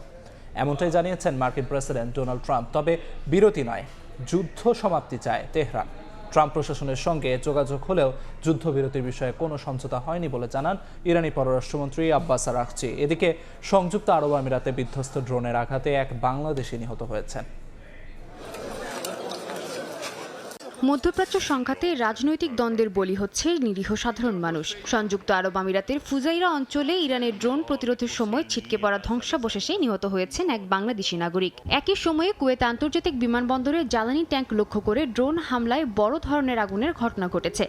এমনটাই জানিয়েছেন মার্কিন প্রেসিডেন্ট ডোনাল্ড ট্রাম্প। তবে বিরতি নয়, যুদ্ধ সমাপ্তি চায় তেহরান। ট্রাম্প প্রশাসনের সঙ্গে যোগাযোগ হলেও যুদ্ধবিরতির বিষয়ে কোনো সমঝোতা হয়নি বলে জানান ইরানি পররাষ্ট্রমন্ত্রী আব্বাস আরাগচি। এদিকে সংযুক্ত আরব আমিরাতে বিধ্বস্ত ড্রোনের আঘাতে এক বাংলাদেশি নিহত হয়েছেন। মধ্যপ্রাচ্য সংঘাতে রাজনৈতিক দ্বন্দ্বের বলি হচ্ছে নিরীহ সাধারণ মানুষ। সংযুক্ত আরব আমিরাতের ফুজাইরা অঞ্চলে ইরানের ড্রোন প্রতিরোধের সময় ছিটকে পড়া ধ্বংসাবশেষে নিহত হয়েছেন এক বাংলাদেশি নাগরিক। একই সময়ে কুয়েত আন্তর্জাতিক বিমানবন্দরে জ্বালানি ট্যাঙ্ক লক্ষ্য করে ড্রোন হামলায় বড় ধরনের আগুনের ঘটনা ঘটেছে।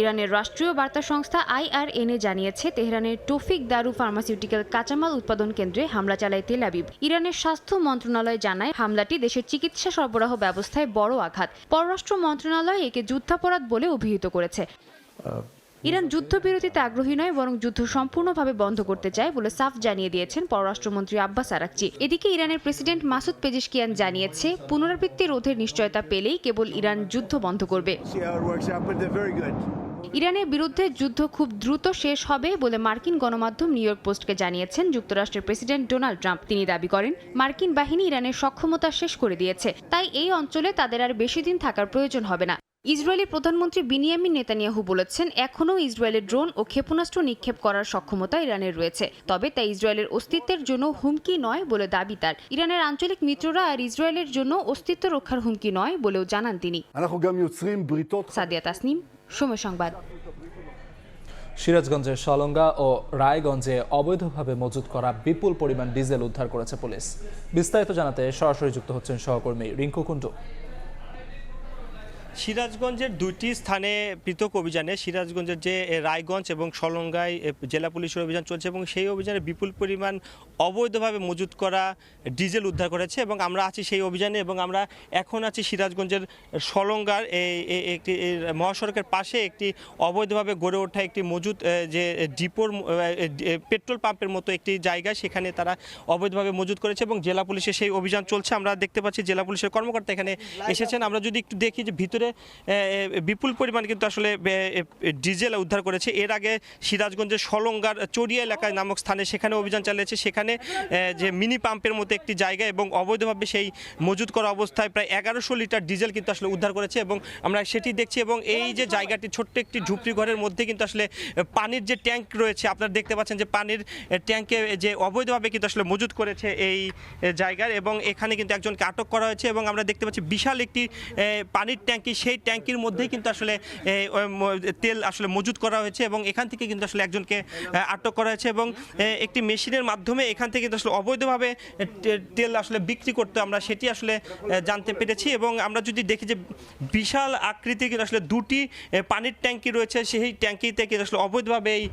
ইরানের রাষ্ট্রীয় বার্তা সংস্থা IRNA জানিয়েছে, তেহরানের তৌফিক দারু ফার্মাসিউটিক্যাল কাঁচামাল উৎপাদন কেন্দ্রে হামলা চালায় তেল আবিব। ইরানের স্বাস্থ্য মন্ত্রণালয় জানায়, হামলাটি দেশের চিকিৎসা সরবরাহ ব্যবস্থায় বড় আঘাত। পররাষ্ট্র মন্ত্রণালয় একে যুদ্ধাপরাধ বলে অভিহিত করেছে। ইরান যুদ্ধবিরতিতে আগ্রহী নয়, বরং যুদ্ধ সম্পূর্ণভাবে বন্ধ করতে চায় বলে সাফ জানিয়ে দিয়েছেন পররাষ্ট্রমন্ত্রী আব্বাস আরাগচি। এদিকে ইরানের প্রেসিডেন্ট মাসুদ পেজেশকিয়ান জানিয়েছে, পুনরাবৃত্তি রোধের নিশ্চয়তা পেলেই কেবল ইরান যুদ্ধ বন্ধ করবে। ইরানের বিরুদ্ধে যুদ্ধ খুব দ্রুত শেষ হবে বলে মার্কিন গণমাধ্যম নিউ ইয়র্ক পোস্টকে জানিয়েছেন যুক্তরাষ্ট্রের প্রেসিডেন্ট ডোনাল্ড ট্রাম্প। তিনি দাবি করেন, মার্কিন বাহিনী ইরানের সক্ষমতা শেষ করে দিয়েছে, তাই এই অঞ্চলে তাদের আর বেশি দিন থাকার প্রয়োজন হবে না। ইসরায়েলি প্রধানমন্ত্রী বিনিয়ামিন নেতানিয়াহু বলেছেন, এখনও ইসরায়েলের ড্রোন ও ক্ষেপণাস্ত্র নিক্ষেপ করার সক্ষমতা ইরানের রয়েছে, তবে তা ইসরায়েলের অস্তিত্বের জন্য হুমকি নয় বলে দাবি তার। ইরানের আঞ্চলিক মিত্ররা আর ইসরায়েলের জন্য অস্তিত্ব রক্ষার হুমকি নয় বলেও জানান তিনি। সাদিয়া তাসনিম, সময় সংবাদ। সিরাজগঞ্জের সলঙ্গা ও রায়গঞ্জে অবৈধভাবে মজুত করা বিপুল পরিমাণ ডিজেল উদ্ধার করেছে পুলিশ। বিস্তারিত জানাতে সরাসরি যুক্ত হচ্ছেন সহকর্মী রিঙ্কু কুন্ডু। সিরাজগঞ্জের 2টি স্থানে পৃথক অভিযানে সিরাজগঞ্জের যে রায়গঞ্জ এবং সলঙ্গায় জেলা পুলিশের অভিযান চলছে এবং সেই অভিযানে বিপুল পরিমাণ অবৈধভাবে মজুত করা ডিজেল উদ্ধার করেছে এবং আমরা আছি সেই অভিযানে এবং আমরা এখন আছি সিরাজগঞ্জের সলঙ্গার একটি মহাসড়কের পাশে একটি অবৈধভাবে গড়ে ওঠা একটি মজুত যে ডিপোর পেট্রোল পাম্পের মতো একটি জায়গা, সেখানে তারা অবৈধভাবে মজুত করেছে এবং জেলা পুলিশের সেই অভিযান চলছে। আমরা দেখতে পাচ্ছি জেলা পুলিশের কর্মকর্তা এখানে এসেছেন। আমরা যদি একটু দেখি যে ভিতরে ভিতরে বিপুল পরিমাণ কিন্তু আসলে ডিজেল উদ্ধার করেছে। এর আগে সিরাজগঞ্জের সলঙ্গার চড়িয়া এলাকায় নামক স্থানে সেখানে অভিযান চালিয়েছে। সেখানে যে মিনি পাম্পের মতো একটি জায়গা এবং অবৈধভাবে সেই মজুত করা অবস্থায় প্রায় 1100 লিটার ডিজেল কিন্তু আসলে উদ্ধার করেছে এবং আমরা সেটি দেখছি। এবং এই যে জায়গাটি ছোট্ট একটি ঝুপড়ি ঘরের মধ্যে কিন্তু আসলে পানির যে ট্যাঙ্ক রয়েছে, আপনারা দেখতে পাচ্ছেন যে পানির ট্যাঙ্কে যে অবৈধভাবে কিন্তু আসলে মজুত করেছে এই জায়গার, এবং এখানে কিন্তু একজনকে আটক করা হয়েছে। এবং আমরা দেখতে পাচ্ছি বিশাল একটি পানির ট্যাঙ্কি, সেই ট্যাঙ্কির মধ্যেই কিন্তু আসলে তেল আসলে মজুত করা হয়েছে এবং এখান থেকে কিন্তু আসলে একজনকে আটক করা হয়েছে এবং একটি মেশিনের মাধ্যমে এখান থেকে কিন্তু আসলে অবৈধভাবে তেল আসলে বিক্রি করতে আমরা সেটি আসলে জানতে পেরেছি। এবং আমরা যদি দেখি যে বিশাল আকৃতির কিন্তু আসলে দুটি পানির ট্যাঙ্কি রয়েছে, সেই ট্যাঙ্কিতে কিন্তু আসলে অবৈধভাবে এই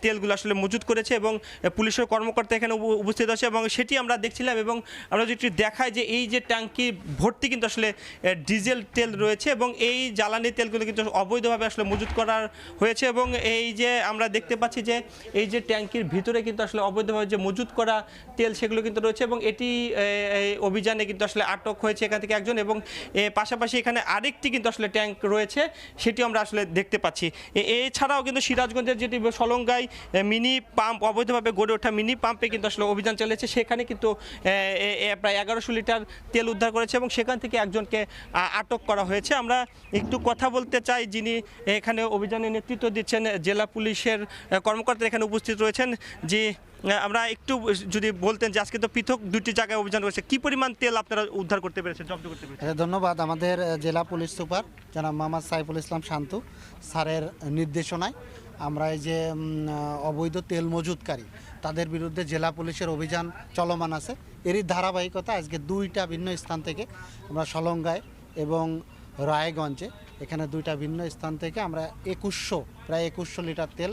তেলগুলো আসলে মজুত করেছে এবং পুলিশের কর্মকর্তা এখানে উপস্থিত আছে এবং সেটি আমরা দেখছিলাম। এবং আমরা যদি দেখাই যে এই যে ট্যাঙ্কি ভর্তি কিন্তু আসলে ডিজেল তেল রয়েছে এবং এই জ্বালানি তেলগুলো কিন্তু অবৈধভাবে আসলে মজুত করা হয়েছে। এবং এই যে আমরা দেখতে পাচ্ছি যে এই যে ট্যাঙ্কির ভিতরে কিন্তু আসলে অবৈধভাবে যে মজুত করা তেল সেগুলো কিন্তু রয়েছে এবং এটি অভিযানে কিন্তু আসলে আটক হয়েছে এখান থেকে একজন। এবং পাশাপাশি এখানে আরেকটি কিন্তু আসলে ট্যাঙ্ক রয়েছে, সেটি আমরা আসলে দেখতে পাচ্ছি। এছাড়াও কিন্তু সিরাজগঞ্জের যেটি সলঙ্গায় মিনি পাম্প, অবৈধভাবে গড়ে ওঠা মিনি পাম্পে কিন্তু আসলে অভিযান চালিয়েছে, সেখানে কিন্তু প্রায় 1100 লিটার তেল উদ্ধার করেছে এবং সেখান থেকে একজনকে আটক করা হয়েছে। আমরা একটু কথা বলতে চাই, যিনি এখানে অভিযানে নেতৃত্ব দিচ্ছেন জেলা পুলিশের কর্মকর্তা এখানে উপস্থিত রয়েছেন। যে আমরা একটু যদি বলতেন যে আজকে তো পৃথক দুটি জায়গায় অভিযান রয়েছে, কি পরিমাণ তেল আপনারা উদ্ধার করতে পেরেছেন, জব্দ করতে পেরেছেন? ধন্যবাদ আমাদের জেলা পুলিশ সুপার জনাব মোহাম্মদ সাইফুল ইসলাম শান্তু স্যারের নির্দেশনায় আমরা এই যে অবৈধ তেল মজুতকারী তাদের বিরুদ্ধে জেলা পুলিশের অভিযান চলমান আছে। এরই ধারাবাহিকতা আজকে দুইটা ভিন্ন স্থান থেকে আমরা সলঙ্গায় এবং রায়গঞ্জে এখানে দুইটা ভিন্ন স্থান থেকে আমরা প্রায় 2100 লিটার তেল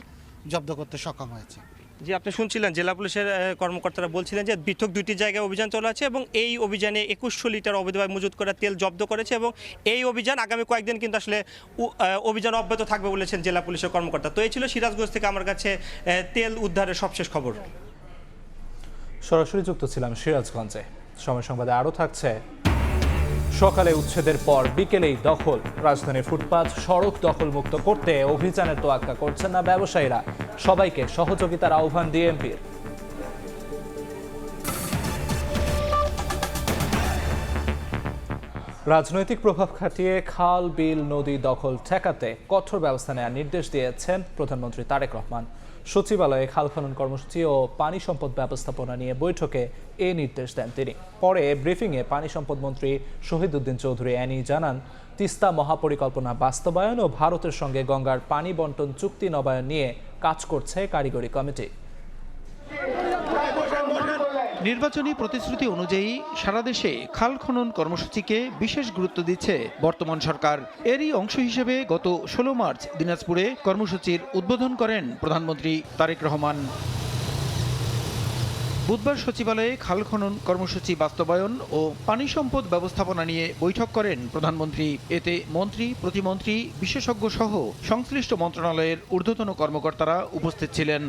জব্দ করতে সক্ষম হয়েছে। জি, আপনি শুনছিলেন জেলা পুলিশের কর্মকর্তারা বলছিলেন যে পৃথক দুইটি জায়গায় অভিযান চলা আছে এবং এই অভিযানে 2100 লিটার অবৈধভাবে মজুত করা তেল জব্দ করেছে এবং এই অভিযান আগামী কয়েকদিন কিন্তু আসলে অভিযান অব্যাহত থাকবে বলেছেন জেলা পুলিশের কর্মকর্তা। তো এই ছিল সিরাজগঞ্জ থেকে আমার কাছে তেল উদ্ধারের সবশেষ খবর। সরাসরি যুক্ত ছিলাম সিরাজগঞ্জে। সময় সংবাদে আরও থাকছে, সকালে উচ্ছেদের পর বিকেলেই দখল, রাজধানীর ফুটপাত সড়ক দখলমুক্ত করতে অভিযানের তোয়াক্কা করছেন না ব্যবসায়ীরা, সবাইকে সহযোগিতার আহ্বান ডিএমপির। রাজনৈতিক প্রভাব খাটিয়ে খাল, বিল, নদী দখল ঠেকাতে কঠোর ব্যবস্থা নেওয়ার নির্দেশ দিয়েছেন প্রধানমন্ত্রী তারেক রহমান। সচিবালয়ে খাল খনন কর্মসূচি ও পানি সম্পদ ব্যবস্থাপনা নিয়ে বৈঠকে এ নির্দেশ দেন তিনি। পরে ব্রিফিংয়ে পানি সম্পদ মন্ত্রী শহীদউদ্দিন চৌধুরী অ্যানি জানান, তিস্তা মহাপরিকল্পনা বাস্তবায়ন ও ভারতের সঙ্গে গঙ্গার পানি বন্টন চুক্তি নবায়ন নিয়ে কাজ করছে কারিগরি কমিটি। নির্বাচনী প্রতিশ্রুতি অনুযায়ী সারা দেশে খাল খনন কর্মসূচিকে বিশেষ গুরুত্ব দিচ্ছে বর্তমান সরকার। এরই অংশ হিসেবে গত 16 মার্চ দিনাজপুরে কর্মসূচির উদ্বোধন করেন প্রধানমন্ত্রী তারেক রহমান। বুধবার সচিবালয়ে খাল খনন কর্মসূচি বাস্তবায়ন ও পানি সম্পদ ব্যবস্থাপনা নিয়ে বৈঠক করেন প্রধানমন্ত্রী। এতে মন্ত্রী, প্রতিমন্ত্রী, বিশেষজ্ঞ সহ সংশ্লিষ্ট মন্ত্রণালয়ের ঊর্ধ্বতন কর্মকর্তারা উপস্থিত ছিলেন।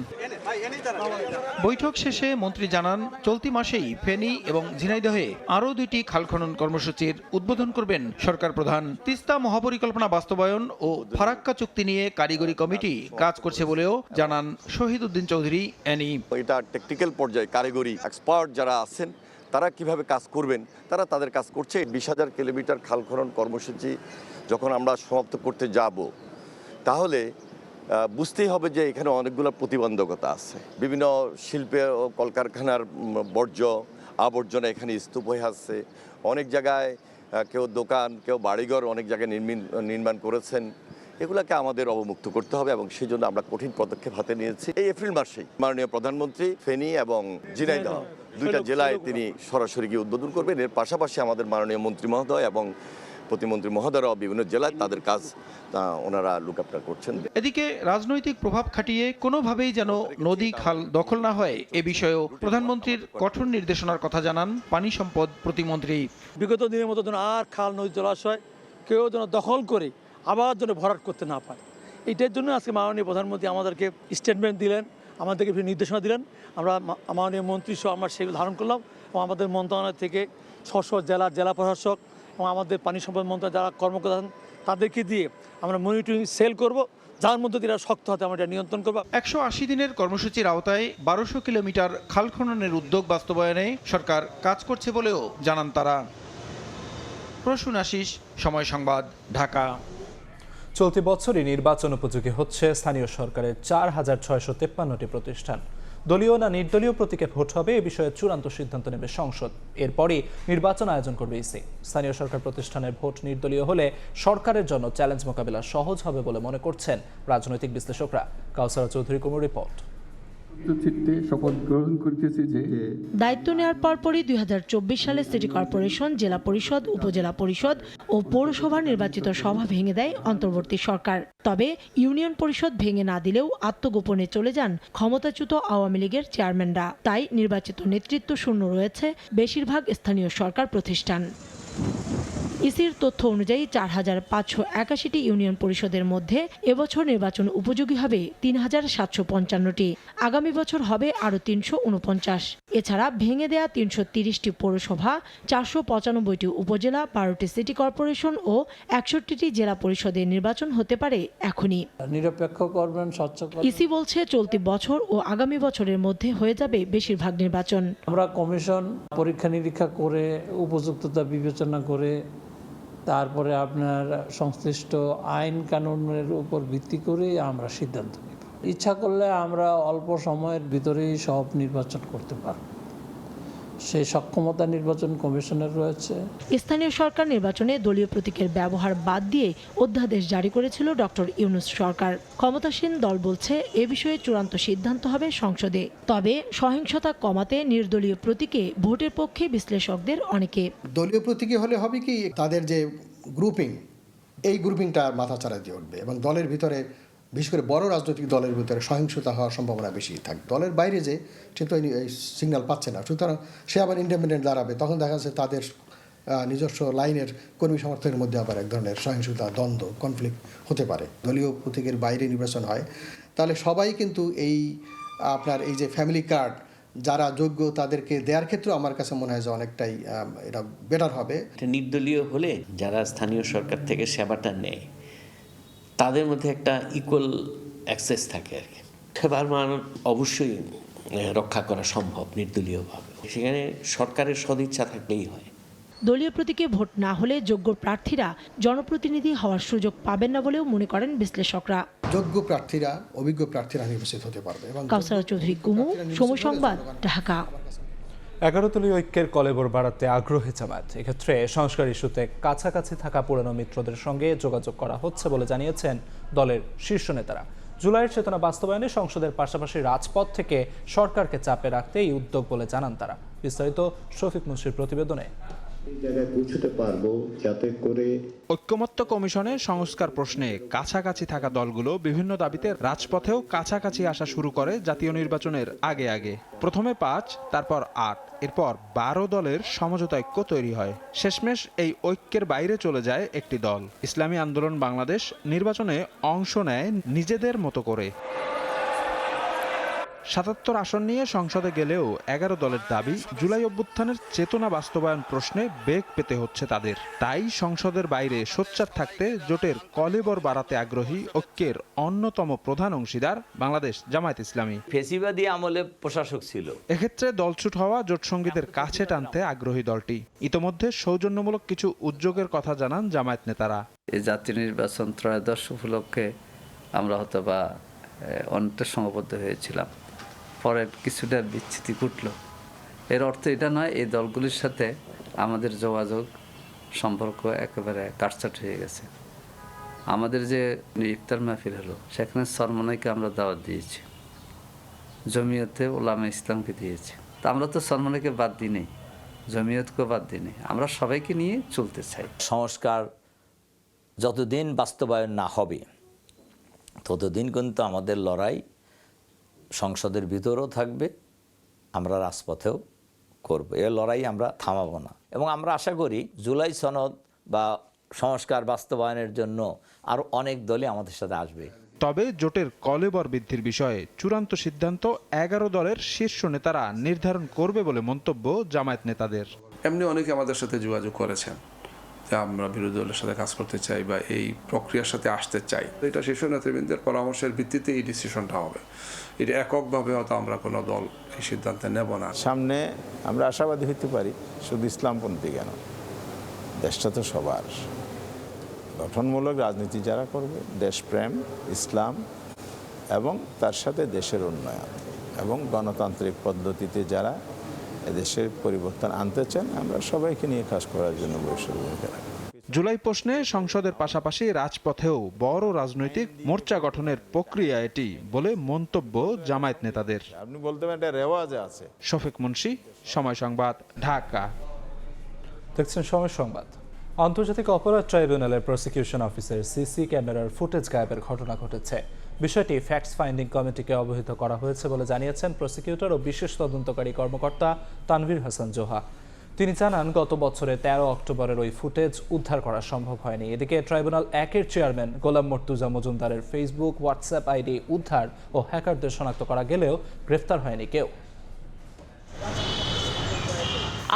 বৈঠক শেষে মন্ত্রী জানান, চলতি মাসেই ফেনী এবং ঝিনাইদহে আরও 2টি খাল খনন কর্মসূচির উদ্বোধন করবেন সরকার প্রধান। তিস্তা মহাপরিকল্পনা বাস্তবায়ন ও ফারাক্কা চুক্তি নিয়ে কারিগরি কমিটি কাজ করছে বলেও জানান শহীদউদ্দিন চৌধুরী অ্যানি। এটা টেকনিক্যাল পর্যায়ে কারিগরি এক্সপার্ট যারা আছেন তারা কিভাবে কাজ করবেন, তারা তাদের কাজ করছে। 20,000 কিলোমিটার খাল খনন কর্মসূচি যখন আমরা সমাপ্ত করতে যাব, তাহলে বুঝতেই হবে যে এখানে অনেকগুলো প্রতিবন্ধকতা আছে। বিভিন্ন শিল্পে ও কলকারখানার বর্জ্য আবর্জনা এখানে স্তূপ হয়ে আসছে। অনেক জায়গায় কেউ দোকান, কেউ বাড়িঘর অনেক জায়গায় নির্মাণ করেছেন। এগুলোকে আমাদের অবমুক্ত করতে হবে এবং সেই জন্য আমরা কঠিন পদক্ষেপ হাতে নিয়েছি। এই এপ্রিল মাসেই মাননীয় প্রধানমন্ত্রী ফেনী এবং ঝিনাইদহ 2টা জেলায় তিনি সরাসরি গিয়ে উদ্বোধন করবেন। এর পাশাপাশি আমাদের মাননীয় মন্ত্রী মহোদয় এবং প্রতিমন্ত্রী মহোদয়রাও বিভিন্ন জেলায় তাদের কাজ ওনারা লুক আফটার করছেন। এদিকে রাজনৈতিক প্রভাব খাটিয়ে কোনোভাবেই যেন নদী খাল দখল না হয় এ বিষয়েও প্রধানমন্ত্রীর কঠোর নির্দেশনার কথা জানান পানি সম্পদ প্রতিমন্ত্রী। বিগত দিনের মতো যেন আর খাল, নদী, জলাশয় কেউ যেন দখল করে আবার যেন ভরাট করতে না পারে, এইটার জন্য আজকে মাননীয় প্রধানমন্ত্রী আমাদেরকে স্টেটমেন্ট দিলেন, আমাদেরকে নির্দেশনা দিলেন। আমরা মাননীয় মন্ত্রী সহ আমরা সেগুলো ধারণ করলাম এবং আমাদের মন্ত্রণালয় থেকে 600 জেলা প্রশাসক এবং আমাদের পানি সম্পদ মন্ত্রণালয় যারা কর্মকর্তা তাদেরকে দিয়ে আমরা মনিটরিং সেল করব, যার মধ্যে দিয়ে শক্ত হাতে আমরা এটা নিয়ন্ত্রণ করব। 180 দিনের কর্মসূচির আওতায় 1200 কিলোমিটার খাল খননের উদ্যোগ বাস্তবায়নে সরকার কাজ করছে বলেও জানান তারা। প্রসূন আশিস, সময় সংবাদ, ঢাকা। চলতি বছরই নির্বাচন উপযোগী হচ্ছে স্থানীয় সরকারের 4653টি প্রতিষ্ঠান। দলীয় না নির্দলীয় প্রতীকে ভোট হবে এ বিষয়ে চূড়ান্ত সিদ্ধান্ত নেবে সংসদ। এরপরই নির্বাচন আয়োজন করবে ইসি। স্থানীয় সরকার প্রতিষ্ঠানের ভোট নির্দলীয় হলে সরকারের জন্য চ্যালেঞ্জ মোকাবেলা সহজ হবে বলে মনে করছেন রাজনৈতিক বিশ্লেষকরা। কাউসারা চৌধুরী কুমুর রিপোর্ট। দায়িত্ব নেওয়ার পরপরই 2024 সালে সিটি কর্পোরেশন, জেলা পরিষদ, উপজেলা পরিষদ ও পৌরসভার নির্বাচিত সভা ভেঙে দেয় অন্তর্বর্তী সরকার। তবে ইউনিয়ন পরিষদ ভেঙে না দিলেও আত্মগোপনে চলে যান ক্ষমতাচ্যুত আওয়ামী লীগের চেয়ারম্যানরা। তাই নির্বাচিত নেতৃত্ব শূন্য রয়েছে বেশিরভাগ স্থানীয় সরকার প্রতিষ্ঠান। ইসির তথ্য অনুযায়ী 4581টি ইউনিয়ন পরিষদের মধ্যে এবছর নির্বাচন উপযোগী হবে 3755টি। আগামী বছর হবে আরও 349। এছাড়া ভেঙে দেয়া 330টি পৌরসভা, 495টি উপজেলা, 12টি সিটি কর্পোরেশন ও 61টি জেলা পরিষদের নির্বাচন হতে পারে এখনই। নিরপেক্ষ করবেন, স্বচ্ছ করবেন। ইসি বলছে চলতি বছর ও আগামী বছরের মধ্যে হয়ে যাবে বেশিরভাগ নির্বাচন। আমরা কমিশন পরীক্ষা নিরীক্ষা করে উপযুক্ততা বিবেচনা করে তারপরে আপনার সংশ্লিষ্ট আইন কানুনের উপর ভিত্তি করে আমরা সিদ্ধান্ত নিব। ইচ্ছা করলে আমরা অল্প সময়ের ভিতরেই সব নির্বাচন করতে পারব, সেই সক্ষমতা নির্বাচন কমিশনের রয়েছে। স্থানীয় সরকার নির্বাচনে দলীয় প্রতীকের ব্যবহার বাদ দিয়ে অধ্যাদেশ জারি করেছিল ডক্টর ইউনূস সরকার। ক্ষমতাসীন দল বলছে এ বিষয়ে চূড়ান্ত সিদ্ধান্ত হবে সংসদে। তবে সহিংসতা কমাতে নির্দলীয় প্রতীকে ভোটের পক্ষে বিশ্লেষকদের অনেকে। দলীয় প্রতীকে হলে হবে কি, তাদের যে গ্রুপিং, এই গ্রুপিংটা মাথাচাড়া দিয়ে উঠবে এবং দলের ভিতরে, বিশেষ করে বড় রাজনৈতিক দলের ভিতরে সহিংসতা হওয়ার সম্ভাবনা বেশি থাকবে। দলের বাইরে যে সে তো এই সিগন্যাল পাচ্ছে না, সুতরাং সে আবার ইন্ডিপেন্ডেন্ট দাঁড়াবে, তখন দেখা যাচ্ছে তাদের নিজস্ব লাইনের কর্মী সমর্থকের মধ্যে আবার এক ধরনের সহিংসতা, দ্বন্দ্ব, কনফ্লিক্ট হতে পারে। দলীয় প্রতীকের বাইরে নির্বাচন হয় তাহলে সবাই কিন্তু এই আপনার এই যে ফ্যামিলি কার্ড যারা যোগ্য তাদেরকে দেওয়ার ক্ষেত্রে আমার কাছে মনে হয় যে অনেকটাই এটা বেটার হবে। নির্দলীয় হলে যারা স্থানীয় সরকার থেকে সেবাটা নেয় তাদের মধ্যে একটা ইকুয়াল অ্যাক্সেস থাকে আর কি। সেবার মান অবশ্যই রক্ষা করা সম্ভব নির্দলীয়ভাবে, সেখানে সরকারের সদিচ্ছা থাকলেই হয়। দলীয় প্রতীকে ভোট না হলে যোগ্য প্রার্থীরা জনপ্রতিনিধি হওয়ার সুযোগ পাবেন না বলেও মনে করেন বিশ্লেষকরা। যোগ্য প্রার্থীরা, অভিজ্ঞ প্রার্থীরা নির্বাচিত হতে পারবে। কাউসারা চৌধুরী কুমু, সময় সংবাদ, ঢাকা। 11 দলীয় ঐক্যের কলেবর বাড়াতে আগ্রহী জামায়াত। এক্ষেত্রে সংস্কার ইস্যুতে কাছাকাছি থাকা পুরনো মিত্রদের সঙ্গে যোগাযোগ করা হচ্ছে বলে জানিয়েছেন দলের শীর্ষ নেতারা। জুলাইয়ের চেতনা বাস্তবায়নে সংসদের পাশাপাশি রাজপথ থেকে সরকারকে চাপে রাখতে এই উদ্যোগ বলে জানান তারা। বিস্তারিত শফিক মুন্সির প্রতিবেদনে। ঐক্যমত্য কমিশনের সংস্কার প্রশ্নে কাছাকাছি থাকা দলগুলো বিভিন্ন দাবিতে রাজপথেও কাছাকাছি আসা শুরু করে জাতীয় নির্বাচনের আগে আগে। প্রথমে 5, তারপর 8, এরপর 12 দলের সমঝোতা ঐক্য তৈরি হয়। শেষমেশ এই ঐক্যের বাইরে চলে যায় একটি দল, ইসলামী আন্দোলন বাংলাদেশ। নির্বাচনে অংশ নেয় নিজেদের মতো করে। 77 আসন নিয়ে সংসদে গেলেও 11 দলের দাবি, জুলাই অভ্যুত্থানের চেতনা বাস্তবায়ন প্রশ্নে বেগ পেতে হচ্ছে তাদের। তাই সংসদের বাইরে সোচ্চার থাকতে জোটের কলেবর বাড়াতে আগ্রহী ঐক্যের অন্যতম প্রধান অংশীদার বাংলাদেশ জামায়াত ইসলামী। ফেসিবাদী আমলে প্রশাসক ছিল। এক্ষেত্রে দলছুট হওয়া জোটসঙ্গীদের কাছে টানতে আগ্রহী দলটি। ইতোমধ্যে সৌজন্যমূলক কিছু উদ্যোগের কথা জানান জামায়াত নেতারা। এই জাতীয় নির্বাচন ত্রয়োদশ উপলক্ষে আমরা হয়তো বা অনেকটা সংবদ্ধ হয়েছিলাম, পরে কিছুটা বিচ্ছিতি ঘটল। এর অর্থ এটা নয় এই দলগুলির সাথে আমাদের যোগাযোগ সম্পর্ক একেবারে কাটছাট হয়ে গেছে। আমাদের যে ইফতার মাহফিল হলো সেখানে সরমনাইকে আমরা দাওয়াত দিয়েছি, জমিয়তে ওলামা ইসলামকে দিয়েছি। তা আমরা তো সরমনাইকে বাদ দিই নেই, জমিয়তকেও বাদ দিই নেই, আমরা সবাইকে নিয়ে চলতে চাই। সংস্কার যতদিন বাস্তবায়ন না হবে ততদিন কিন্তু আমাদের লড়াই সংসদের ভিতরেও থাকবে, আমরা রাজপথেও করব। এই লড়াই আমরা থামাবো না এবং আমরা আশা করি জুলাই সনদ বা সংস্কার বাস্তবায়নের জন্য আরও অনেক দলই আমাদের সাথে আসবে। তবে জোটের কলেবর বৃদ্ধির বিষয়ে চূড়ান্ত সিদ্ধান্ত 11 দলের শীর্ষ নেতারা নির্ধারণ করবে বলে মন্তব্য জামায়াত নেতাদের। এমনি অনেকে আমাদের সাথে যোগাযোগ করেছেন, আমরা বিরোধী দলের সাথে কাজ করতে চাই বা এই প্রক্রিয়ার সাথে আসতে চাই। এটা শীর্ষ নেতৃবৃন্দের পরামর্শের ভিত্তিতে এই ডিসিশনটা হবে। এটা এককভাবে হয়তো আমরা কোনো দল এই সিদ্ধান্ত নেব না। সামনে আমরা আশাবাদী হতে পারি, শুধু ইসলামপন্থী কেন, দেশটা তো সবার। গঠনমূলক রাজনীতি যারা করবে, দেশপ্রেম, ইসলাম এবং তার সাথে দেশের উন্নয়ন এবং গণতান্ত্রিক পদ্ধতিতে যারা এদেশের পরিবর্তন আনতে চান, আমরা সবাইকে নিয়ে কাজ করার জন্য ভবিষ্যৎ ভূমিকা রাখব। জুলাই প্রশ্নে সংসদের পাশাপাশি রাজপথেও বড় রাজনৈতিক মোর্চা গঠনের প্রক্রিয়া এটি বলে মন্তব্য জামায়াত নেতাদের। আপনি বলতে পারেন এটা রেওয়াজে আছে। শফিক মুন্সি, সময় সংবাদ, ঢাকা। দেখছেন সময় সংবাদ। আন্তর্জাতিক অপরাধ ট্রাইব্যুনালের প্রসিকিউশন অফিসের সিসি ক্যামেরার ফুটেজ গায়েবের ঘটনা ঘটেছে। বিষয়টি ফ্যাক্টস ফাইন্ডিং কমিটিকে অবহিত করা হয়েছে বলে জানিয়েছেন প্রসিকিউটর ও বিশেষ তদন্তকারী কর্মকর্তা তানভীর হাসান জোহা। তিনি জানান, গত বছরে 13 অক্টোবরের ওই ফুটেজ উদ্ধার করা সম্ভব হয়নি। এদিকে ট্রাইব্যুনাল 1-এর চেয়ারম্যান গোলাম মর্তুজা মজুমদারের ফেসবুক, হোয়াটসঅ্যাপ আইডি উদ্ধার ও হ্যাকারদের শনাক্ত করা গেলেও গ্রেফতার হয়নি কেউ।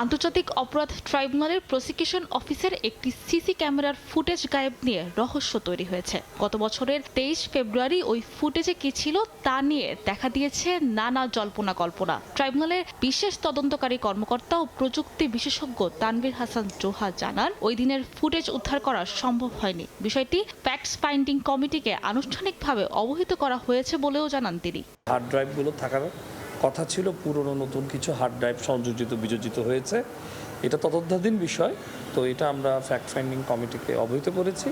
আন্তর্জাতিক অপরাধ ট্রাইব্যুনালের প্রসিকিউশন অফিসের একটি সিসি ক্যামেরার ফুটেজ গায়েব নিয়ে রহস্য তৈরি হয়েছে। গত বছরের 23 ফেব্রুয়ারি ওই ফুটেজে কি ছিল তা নিয়ে দেখা দিয়েছে নানা জল্পনা কল্পনা। ট্রাইব্যুনালের বিশেষ তদন্তকারী কর্মকর্তা ও প্রযুক্তি বিশেষজ্ঞ তানভীর হাসান জোহা জানান, ওই দিনের ফুটেজ উদ্ধার করা সম্ভব হয়নি। বিষয়টি ফ্যাক্টস ফাইন্ডিং কমিটিকে আনুষ্ঠানিকভাবে অবহিত করা হয়েছে বলেও জানান তিনি। হার্ড ড্রাইভগুলো থাকার কথা ছিল, পুরনো নতুন কিছু হার্ড ড্রাইভ সংযোজিত বিযোজিত হয়েছে। এটা তদন্তাধীন বিষয়, তো এটা আমরা ফ্যাক্ট ফাইন্ডিং কমিটিকে অবহিত করেছি।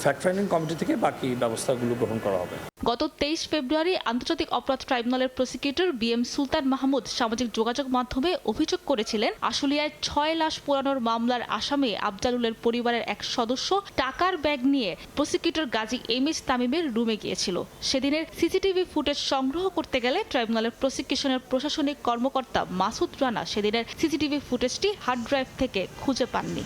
ফ্যাক্ট ফাইন্ডিং কমিটি থেকে বাকি ব্যবস্থাগুলো গ্রহণ করা হবে। গত 23 ফেব্রুয়ারি আন্তর্জাতিক অপরাধ ট্রাইব্যুনালের প্রসিকিউটর BM সুলতান মাহমুদ সামাজিক যোগাযোগ মাধ্যমে অভিযোগ করেছিলেন, আশুলিয়ায় 6 লাশ পোড়ানোর মামলার আসামি আফজালুলের পরিবারের এক সদস্য টাকার ব্যাগ নিয়ে প্রসিকিউটর গাজী MS তামিমের রুমে গিয়েছিল। সেদিনের সিসিটিভি ফুটেজ সংগ্রহ করতে গেলে ট্রাইব্যুনালের প্রসিকিউশনের প্রশাসনিক কর্মকর্তা মাসুদ রানা সেদিনের সিসিটিভি ফুটেজটি হার্ড ড্রাইভ থেকে খুঁজে পাননি।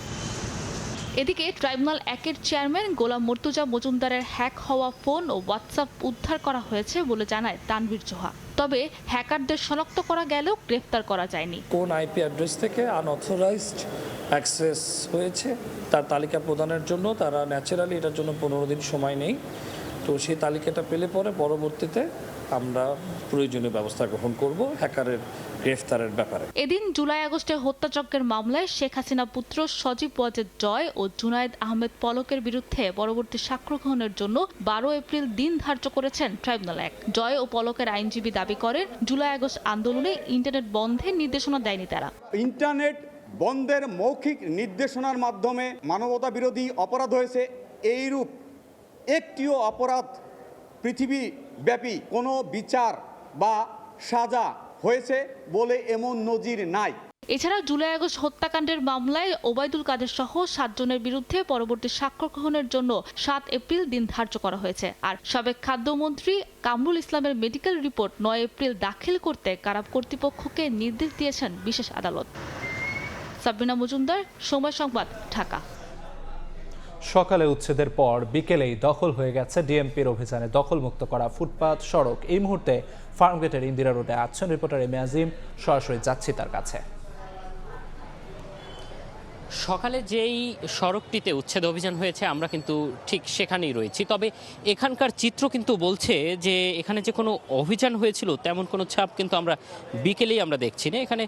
এদিকে ট্রাইব্যুনাল 1-এর চেয়ারম্যান গোলাম মর্তুজা মজুমদারের হ্যাক হওয়া ফোন ও হোয়াটসঅ্যাপ উদ্ধার করা হয়েছে বলে জানায় তানভীর জোহা। তবে হ্যাকারদের শনাক্ত করা গেলেও গ্রেফতার করা যায়নি। কোন IP অ্যাড্রেস থেকে আনঅথরাইজড অ্যাক্সেস হয়েছে তার তালিকা প্রদানের জন্য তারা ন্যাচারালি এটার জন্য 15 দিন সময় নেই। তো সেই তালিকাটা পেলে পরে পরবর্তীতে আমরা প্রয়োজনীয় ব্যবস্থা গ্রহণ করব হ্যাকারের গ্রেফতারের ব্যাপারে। এদিন জুলাই আগস্টে হত্যাযজ্ঞের মামলায় শেখ হাসিনা পুত্র সজীব ওয়াজেদ জয় ও জুনায়েদ আহমেদ পলকের বিরুদ্ধে পরবর্তী সাক্ষ্য গ্রহণের জন্য 12 এপ্রিল দিন ধার্য করেছেন ট্রাইব্যুনাল 1। জয় ও পলকের আইনজীবী দাবি করেন, জুলাই আগস্ট আন্দোলনে ইন্টারনেট বন্ধের নির্দেশনা দেয়নি তারা। ইন্টারনেট বন্ধের মৌখিক নির্দেশনার মাধ্যমে মানবতা বিরোধী অপরাধ হয়েছে, এইরূপ একটিও অপরাধ পৃথিবীব্যাপী কোনো বিচার বা সাজা হয়েছে বলে এমন নজির নাই। এছাড়া জুলাই আগস্ট হত্যাকাণ্ডের মামলায় ওবায়দুল কাদের সহ 7 জনের বিরুদ্ধে পরবর্তী সাক্ষ্য গ্রহণের জন্য 7 এপ্রিল দিন ধার্য করা হয়েছে। আর সাবেক খাদ্যমন্ত্রী কামরুল ইসলামের মেডিকেল রিপোর্ট 9 এপ্রিল দাখিল করতে কারা কর্তৃপক্ষকে নির্দেশ দিয়েছেন বিশেষ আদালত। সাবরিনা মজুমদার, সময় সংবাদ, ঢাকা। সকালে উচ্ছেদের পর বিকেলেই দখল হয়ে গেছে ডিএমপির অভিযানে দখলমুক্ত করা ফুটপাত, সড়ক। এই মুহূর্তে ফার্মগেটের ইন্দিরা রোডে আছেন রিপোর্টার এম আজিম, সরাসরি যাচ্ছি তার কাছে। সকালে যেই সড়কটিতে উচ্ছেদ অভিযান হয়েছে আমরা কিন্তু ঠিক সেখানেই রয়েছি। তবে এখানকার চিত্র কিন্তু বলছে যে এখানে যে কোনো অভিযান হয়েছিল তেমন কোনো ছাপ কিন্তু আমরা বিকেলেই আমরা দেখছি না। এখানে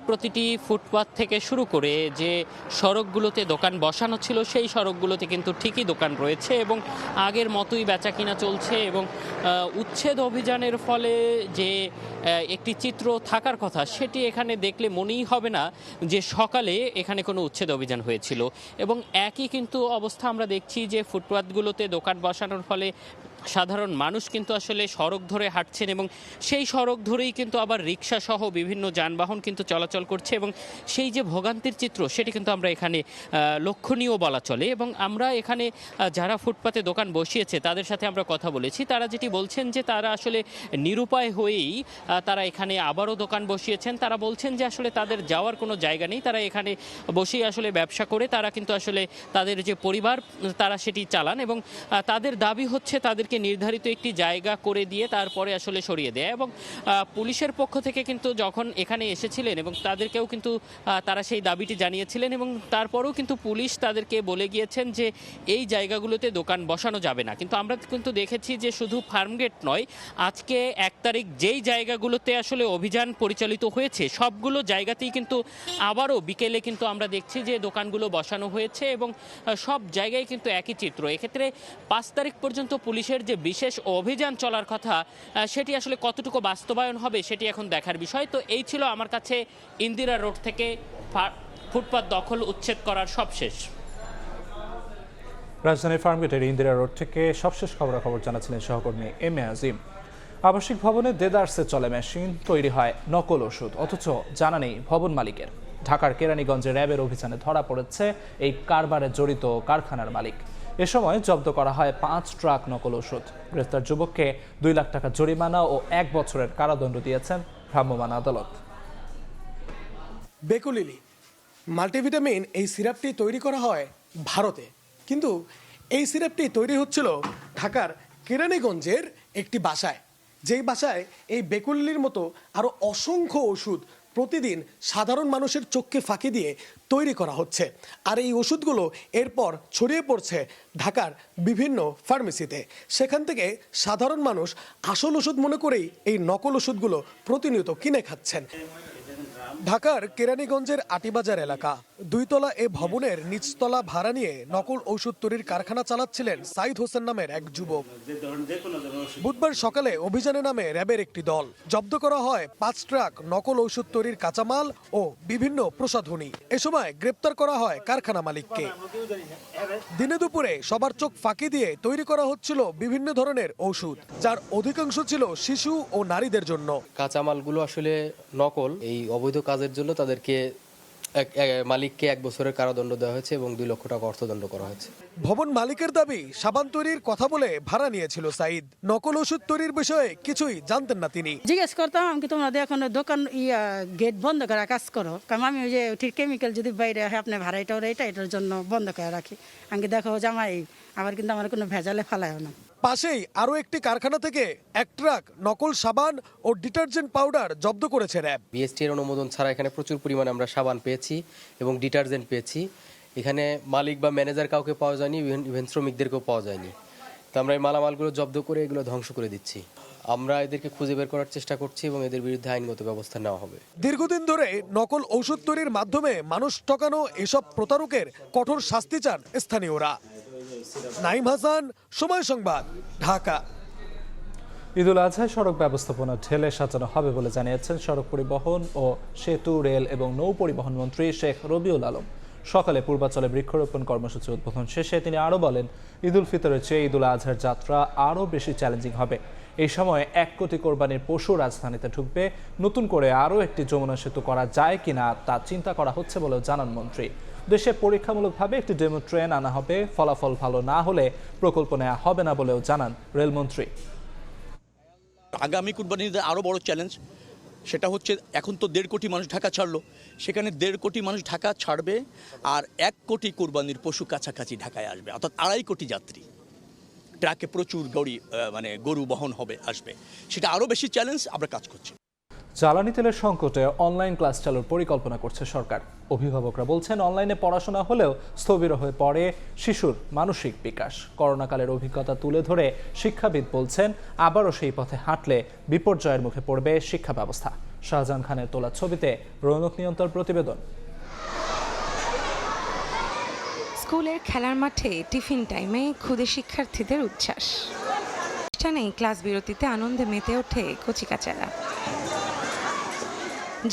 প্রতিটি ফুটপাত থেকে শুরু করে যে সড়কগুলোতে দোকান বসানো ছিল সেই সড়কগুলোতে কিন্তু ঠিকই দোকান রয়েছে এবং আগের মতোই বেচা কিনা চলছে। এবং উচ্ছেদ অভিযানের ফলে যে একটি চিত্র থাকার কথা সেটি এখানে দেখলে মনেই হবে না যে সকালে এখানে কোনো উচ্ছেদ অভিযান হয়েছিল। এবং একই কিন্তু অবস্থা আমরা দেখছি যে ফুটপাতগুলোতে দোকান বসানোর ফলে সাধারণ মানুষ কিন্তু আসলে সড়ক ধরে হাঁটছেন এবং সেই সড়ক ধরেই কিন্তু আবার রিক্সা সহ বিভিন্ন যানবাহন কিন্তু চলাচল করছে এবং সেই যে ভোগান্তির চিত্র সেটি কিন্তু আমরা এখানে লক্ষণীয় বলা চলে। এবং আমরা এখানে যারা ফুটপাতে দোকান বসিয়েছে তাদের সাথে আমরা কথা বলেছি, তারা যেটি বলছেন যে তারা আসলে নিরুপায় হয়েই তারা এখানে আবারও দোকান বসিয়েছেন। তারা বলছেন যে আসলে তাদের যাওয়ার কোনো জায়গা নেই, তারা এখানে বসেই আসলে ব্যবসা করে তারা কিন্তু আসলে তাদের যে পরিবার তারা সেটি চালান এবং তাদের দাবি হচ্ছে তাদেরকে তাদেরকে নির্ধারিত একটি জায়গা করে দিয়ে তারপরে আসলে সরিয়ে দেয়। এবং পুলিশের পক্ষ থেকে কিন্তু যখন এখানে এসেছিলেন এবং তাদেরকেও কিন্তু তারা সেই দাবিটি জানিয়েছিলেন এবং তারপরেও কিন্তু পুলিশ তাদেরকে বলে গিয়েছেন যে এই জায়গাগুলোতে দোকান বসানো যাবে না। কিন্তু আমরা কিন্তু দেখেছি যে শুধু ফার্মগেট নয়, আজকে 1 তারিখ যেই জায়গাগুলোতে আসলে অভিযান পরিচালিত হয়েছে সবগুলো জায়গাতেই কিন্তু আবারও বিকেলে কিন্তু আমরা দেখছি যে দোকানগুলো বসানো হয়েছে এবং সব জায়গায় কিন্তু একই চিত্র। এক্ষেত্রে 5 তারিখ পর্যন্ত পুলিশের যে বিশেষ অভিযান চলার কথা সেটি আসলে কতটুকু বাস্তবায়ন হবে সেটি এখন দেখার বিষয়। তো এই ছিল আমার কাছে ইন্দিরা রোড থেকে ফুটপাত দখল উচ্ছেদ করার সবশেষ। রাজধানীর ফার্মগেটের ইন্দিরা রোড থেকে সবশেষ খবরাখবর জানাচ্ছিলেন সহকর্মী এম এ আজিম। আবাসিক ভবনে দেদারসে চলে মেশিন, তৈরি হয় নকল ওষুধ, অথচ জানা নেই ভবন মালিকের। ঢাকার কেরানীগঞ্জে র্যাবের অভিযানে ধরা পড়েছে এই কারবারে জড়িত কারখানার মালিক। এ সময় জব্দ করা হয় 5 ট্রাক নকল ওষুধ। গ্রেফতার যুবককে 2 লাখ টাকা জরিমানা ও 1 বছরের কারাদণ্ড দিয়েছেন ভ্রাম্যমাণ আদালত। বেকুলিলি মাল্টিভিটামিন এই সিরাপটি তৈরি করা হয় ভারতে, কিন্তু এই সিরাপটি তৈরি হচ্ছিল ঢাকার কেরানীগঞ্জের একটি বাসায়, যেই বাসায় এই বেকুলিলির মতো আরও অসংখ্য ওষুধ প্রতিদিন সাধারণ মানুষের চোখকে ফাঁকি দিয়ে তৈরি করা হচ্ছে। আর এই ওষুধগুলো এরপর ছড়িয়ে পড়ছে ঢাকার বিভিন্ন ফার্মেসিতে। সেখান থেকে সাধারণ মানুষ আসল ওষুধ মনে করেই এই নকল ওষুধগুলো প্রতিনিয়ত কিনে খাচ্ছেন। ঢাকার কেরানীগঞ্জের আটিবাজার এলাকা, 2 তলা এ ভবনের নিচতলা ভাড়া নিয়ে নকল ঔষধ তৈরির কারখানা চালাচ্ছিলেন সাইদ হোসেন নামের এক যুবক। বুধবার সকালে অভিযানে নামে র্যাবের একটি দল। জব্দ করা হয় 5 ট্রাক নকল ঔষধ তৈরির কাঁচামাল ও বিভিন্ন প্রসাধনী। এ সময় গ্রেপ্তার করা হয় কারখানা মালিককে। দিনে দুপুরে সবার চোখ ফাঁকি দিয়ে তৈরি করা হচ্ছিল বিভিন্ন ধরনের ঔষধ, যার অধিকাংশ ছিল শিশু ও নারীদের জন্য। কাঁচামালগুলো আসলে নকল। এই অবৈধ কাজের জন্য তাদেরকে মালিককে 1 বছরের কারাদণ্ড দেওয়া হয়েছে এবং 2 লক্ষ টাকা অর্থদণ্ড করা হয়েছে। ভবন মালিকের দাবি, সাবান তৈরির কথা বলে ভাড়া নিয়েছিল সাইদ। নকল ওষুধ তৈরির বিষয়ে কিছুই জানতেন না তিনি। জিজ্ঞেস করতাম আমি তোমাদের এখন দোকান গেট বন্ধ করা কাজ করো, কারণ আমি ওই যে ঠিক কেমিক্যাল যদি বাইরে হয় আপনি ভাড়া এটার জন্য বন্ধ করে রাখি। আমি দেখো জামাই আবার কিন্তু আমার কোনো ভেজালে ফালায় না। পাশেই আরও একটি কারখানা থেকে 1 ট্রাক নকল সাবান ও ডিটারজেন্ট পাউডার জব্দ করেছে র্যাব। বিএসটি এর অনুমোদন ছাড়া এখানে প্রচুর পরিমাণে আমরা সাবান পেয়েছি এবং ডিটারজেন্ট পেয়েছি। এখানে মালিক বা ম্যানেজার কাউকে পাওয়া যায়নি, ইভেন শ্রমিকদেরকেও পাওয়া যায়নি। তো আমরা এই মালামালগুলো জব্দ করে এগুলো ধ্বংস করে দিচ্ছি। আমরা এদেরকে খুঁজে বের করার চেষ্টা করছি এবং এদের বিরুদ্ধে আইনগত ব্যবস্থা নেওয়া হবে। দীর্ঘদিন ধরে নকল ঔষধ তৈরির মাধ্যমে মানুষ ঠকানো এসব প্রতারকের কঠোর শাস্তি চান স্থানীয়রা। নাইম হাসান, সময় সংবাদ, ঢাকা। ঈদুল আজহায় সড়ক ব্যবস্থাপনা ঢেলে সাজানো হবে বলে জানিয়েছেন সড়ক পরিবহন ও সেতু, রেল এবং নৌ পরিবহন মন্ত্রী শেখ রবিউল আলম। সকালে পূর্বাচলে বৃক্ষরোপণ কর্মসূচি উদ্বোধন শেষে তিনি আরও বলেন, ঈদুল ফিতরের চেয়ে ঈদুল আজহার যাত্রা আরও বেশি চ্যালেঞ্জিং হবে। এই সময় 1 কোটি কোরবানির পশু রাজধানীতে ঢুকবে। নতুন করে আরও একটি যমুনা সেতু করা যায় কিনা তা চিন্তা করা হচ্ছে বলেও জানান মন্ত্রী। দেশে পরীক্ষামূলকভাবে একটি ডেমো ট্রেন আনা হবে। ফলাফল ভালো না হলে প্রকল্প নেওয়া হবে না বলেও জানান রেলমন্ত্রী। আগামী কুরবানিতে আরও বড় চ্যালেঞ্জ সেটা হচ্ছে, এখন তো 1.5 কোটি মানুষ ঢাকা ছাড়লো, সেখানে 1.5 কোটি মানুষ ঢাকা ছাড়বে আর 1 কোটি কুরবানির পশু কাছাকাছি ঢাকায় আসবে, অর্থাৎ 2.5 কোটি যাত্রী ট্রাকে প্রচুর গরু বহন হবে আসবে। সেটা আরও বেশি চ্যালেঞ্জ, আমরা কাজ করছি। জ্বালানি তেলের সংকটে অনলাইন ক্লাস চালুর পরিকল্পনা করছে সরকার। অভিভাবকরা বলছেন, অনলাইনে পড়াশোনা হলেও স্থবির হয়ে পড়ে শিশুর মানসিক বিকাশ। করোনাকালের অভিজ্ঞতা তুলে ধরে শিক্ষাবিদ বলছেন, আবারও সেই পথে হাঁটলে বিপর্যয়ের মুখে পড়বে শিক্ষা ব্যবস্থা। শাহজাহান খানের তোলা ছবিতে রৌনক নিয়ন্ত্রণ প্রতিবেদন। স্কুলের খেলার মাঠে টিফিন টাইমে ক্ষুদে শিক্ষার্থীদের উচ্ছ্বাস। অনুষ্ঠানে ক্লাস বিরতিতে আনন্দে মেতে ওঠে কচিকাচারা।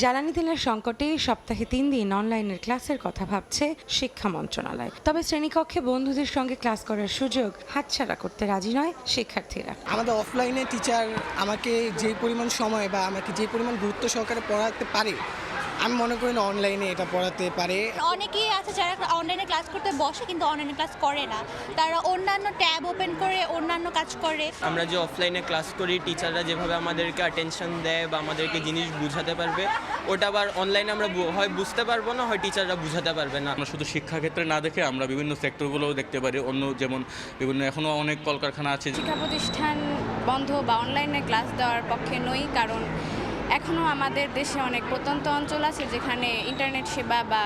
জ্বালানি তেলের সংকটে সপ্তাহে 3 দিন অনলাইনের ক্লাসের কথা ভাবছে শিক্ষা মন্ত্রণালয়। তবে শ্রেণীকক্ষে বন্ধুদের সঙ্গে ক্লাস করার সুযোগ হাতছাড়া করতে রাজি নয় শিক্ষার্থীরা। আমাদের অফলাইনে টিচার আমাকে যে পরিমাণ সময় বা আমাকে যে পরিমাণ গুরুত্ব সহকারে পড়াতে পারে, আমি মনে করি না অনলাইনে এটা পড়াতে পারে। অনেকেই আছে যারা অনলাইনে ক্লাস করতে বসে কিন্তু অনলাইনে ক্লাস করে না, তারা অন্যান্য ট্যাব ওপেন করে অন্যান্য কাজ করে। আমরা যে অফলাইনে ক্লাস করি, টিচাররা যেভাবে আমাদেরকে অ্যাটেনশন দেয় বা আমাদেরকে জিনিস বুঝাতে পারবে, ওটা আবার অনলাইনে আমরা হয় বুঝতে পারবো না, হয় টিচাররা বুঝাতে পারবে না। আমরা শুধু শিক্ষাক্ষেত্রে না দেখে আমরা বিভিন্ন সেক্টরগুলোও দেখতে পারি, অন্য যেমন বিভিন্ন এখনও অনেক কলকারখানা আছে। শিক্ষা প্রতিষ্ঠান বন্ধ বা অনলাইনে ক্লাস দেওয়ার পক্ষে নই, কারণ এখনও আমাদের দেশে অনেক প্রত্যন্ত অঞ্চল আছে যেখানে ইন্টারনেট সেবা বা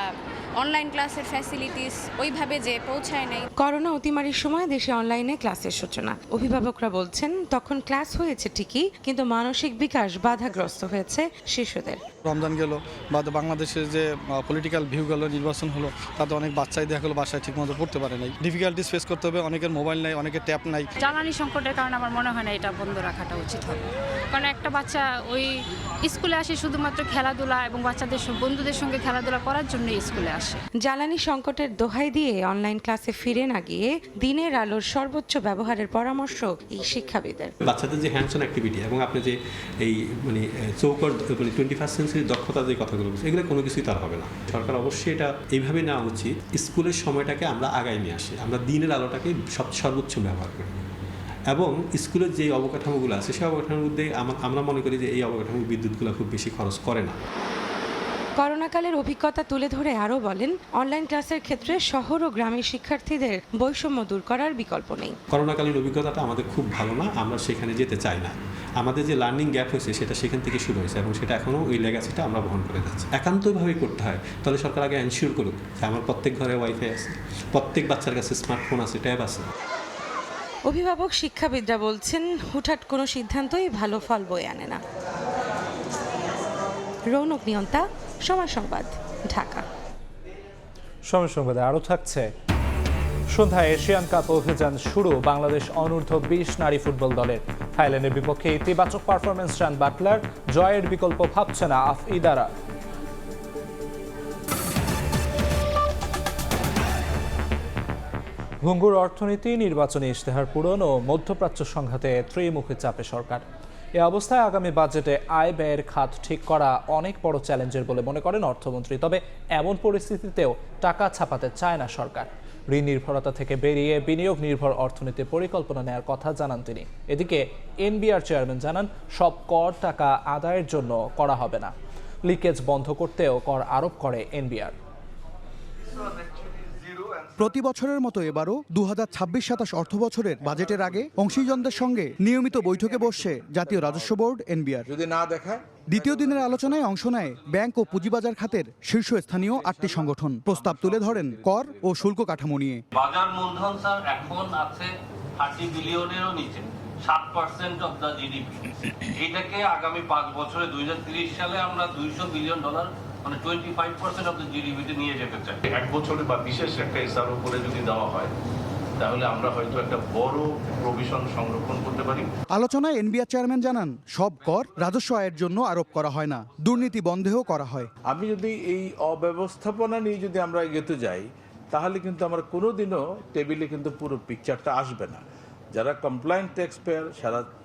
অনলাইন ক্লাসের ফ্যাসিলিটিস ওইভাবে যে পৌঁছায় নাই। করোনা অতিমারির সময় দেশে অনলাইনে ক্লাসের সূচনা। অভিভাবকরা বলছেন তখন ক্লাস হয়েছে ঠিকই, কিন্তু মানসিক বিকাশ বাধাগ্রস্ত হয়েছে শিশুদের। রমজান গেল বা বাংলাদেশের যে পলিটিক্যাল ভিউ গেল, নির্বাচন হলো, তাতে অনেক বাচ্চাই দেখা গেলো বাসায় ঠিকমতো পড়তে পারে নাই। ডিফিকাল্টিস ফেস করতে হবে, অনেকের মোবাইল নাই, অনেকের ট্যাব নাই। জ্বালানি সংকটের কারণে আমার মনে হয় না এটা বন্ধ রাখাটা উচিত হবে, কারণ একটা বাচ্চা ওই স্কুলে আসে শুধুমাত্র খেলাধুলা এবং বাচ্চাদের বন্ধুদের সঙ্গে খেলাধুলা করার জন্য স্কুলে আসে। জ্বালানি সংকটের দোহাই দিয়ে অনলাইন ক্লাসে ফিরে না গিয়ে দিনের আলোর সর্বোচ্চ ব্যবহারের পরামর্শ এই শিক্ষাবিদের। বাচ্চাদের যে হ্যান্ডস অন অ্যাক্টিভিটি এবং আপনি যে এই মানে চৌকর 21st সেঞ্চুরির দক্ষতা যে কথাগুলো বলছেন, এগুলো কোনো কিছুই তার হবে না। সরকার অবশ্যই এটা এইভাবে নেওয়া উচিত, স্কুলের সময়টাকে আমরা আগায় নিয়ে আসি, আমরা দিনের আলোটাকে সর্বোচ্চ ব্যবহার করি এবং স্কুলের যে অবকাঠামোগুলো আছে সেই অবকাঠামোর মধ্যে আমরা মনে করি যে এই অবকাঠামো বিদ্যুৎগুলো খুব বেশি খরচ করে না। করোনাকালের অভিজ্ঞতা তুলে ধরে আরও বলেন, অনলাইন ক্লাসের ক্ষেত্রে শহর ও গ্রামের শিক্ষার্থীদের বৈষম্য দূর করার বিকল্প নেই। করোনাকালীন অভিজ্ঞতাটা আমাদের খুব ভালো না, আমরা সেখানে যেতে চাই না। আমাদের যে লার্নিং গ্যাপ হয়েছে সেটা সেখান থেকে শুরু হয়েছে এবং সেটা এখনও ওই লেগাসিটা আমরা বহন করে যাচ্ছি। একান্তভাবে করতে হয়, তাহলে সরকার আগে এনশিওর করুক যে আমার প্রত্যেক ঘরে ওয়াইফাই আছে, প্রত্যেক বাচ্চার কাছে স্মার্টফোন আছে, ট্যাব আছে। অভিভাবক শিক্ষাবিদরা বলছেন, হুটহাট কোনো সিদ্ধান্তই ভালো ফল বয়ে আনে না। রৌনক নিয়ন্তা, সময় সংবাদ, ঢাকা। সময় সংবাদে আরও থাকছে, সন্ধ্যায় এশিয়ান কাপ অভিযান শুরু বাংলাদেশ অনূর্ধ্ব 20 নারী ফুটবল দলের। থাইল্যান্ডের বিপক্ষে ইতিবাচক পারফরমেন্স রান বাটলার, জয়ের বিকল্প ভাবছে না আফইদারা। ভঙ্গুর অর্থনীতি, নির্বাচনী ইশতেহার পূরণ ও মধ্যপ্রাচ্য সংঘাতে ত্রিমুখী চাপে সরকার। এ অবস্থায় আগামী বাজেটে আয় ব্যয়ের খাত ঠিক করা অনেক বড় চ্যালেঞ্জের বলে মনে করেন অর্থমন্ত্রী। তবে এমন পরিস্থিতিতেও টাকা ছাপাতে চায় না সরকার। ঋণ নির্ভরতা থেকে বেরিয়ে বিনিয়োগ নির্ভর অর্থনীতির পরিকল্পনা নেওয়ার কথা জানান তিনি। এদিকে এনবিআর চেয়ারম্যান জানান, সব কর টাকা আদায়ের জন্য করা হবে না। লিকেজ বন্ধ করতেও কর আরোপ করে এনবিআর। প্রতি বছরের মতো এবারও 2026-27 অর্থ বছরের বাজেটের আগে অংশীজনদের সঙ্গে নিয়মিত বৈঠকে বসছে জাতীয় রাজস্ব বোর্ড এনবিআর। যদি না দেখায়, দ্বিতীয় দিনের আলোচনায় অংশ নেয় ব্যাংক ও পুঁজিবাজার খাতের শীর্ষস্থানীয় 8টি সংগঠন। প্রস্তাব তুলে ধরেন কর ও শুল্ক কাঠামো নিয়ে। বাজার মূলধন স্যার এখন আছে 30 বিলিয়নেরও নিচে, 7% অফ দ্য জিডিপি। এটাকে আগামী 5 বছরে 2030 সালে আমরা $200 বিলিয়ন, মানে 25% অফ দ্য জিডিপিতে নিয়ে যেতে চাই। এক বছরে বা বিশেষ একটা এসআর উপরে যদি দেওয়া হয়, তাহলে আমরা হয়তো একটা বড় প্রভিশন সংরক্ষণ করতে পারি। আলোচনায় এনবিআর চেয়ারম্যান জানান, সব কর রাজস্ব আয়ের জন্য আরোপ করা হয় না, দুর্নীতি বন্ধেও করা হয়। আমি যদি এই অব্যবস্থাপনা নিয়ে যদি আমরা এগোতে যাই, তাহলে কিন্তু আমরা কোনোদিনও টেবিলে কিন্তু পুরো পিকচারটা আসবে না। যারা কমপ্লায়েন্ট ট্যাক্স পেয়ার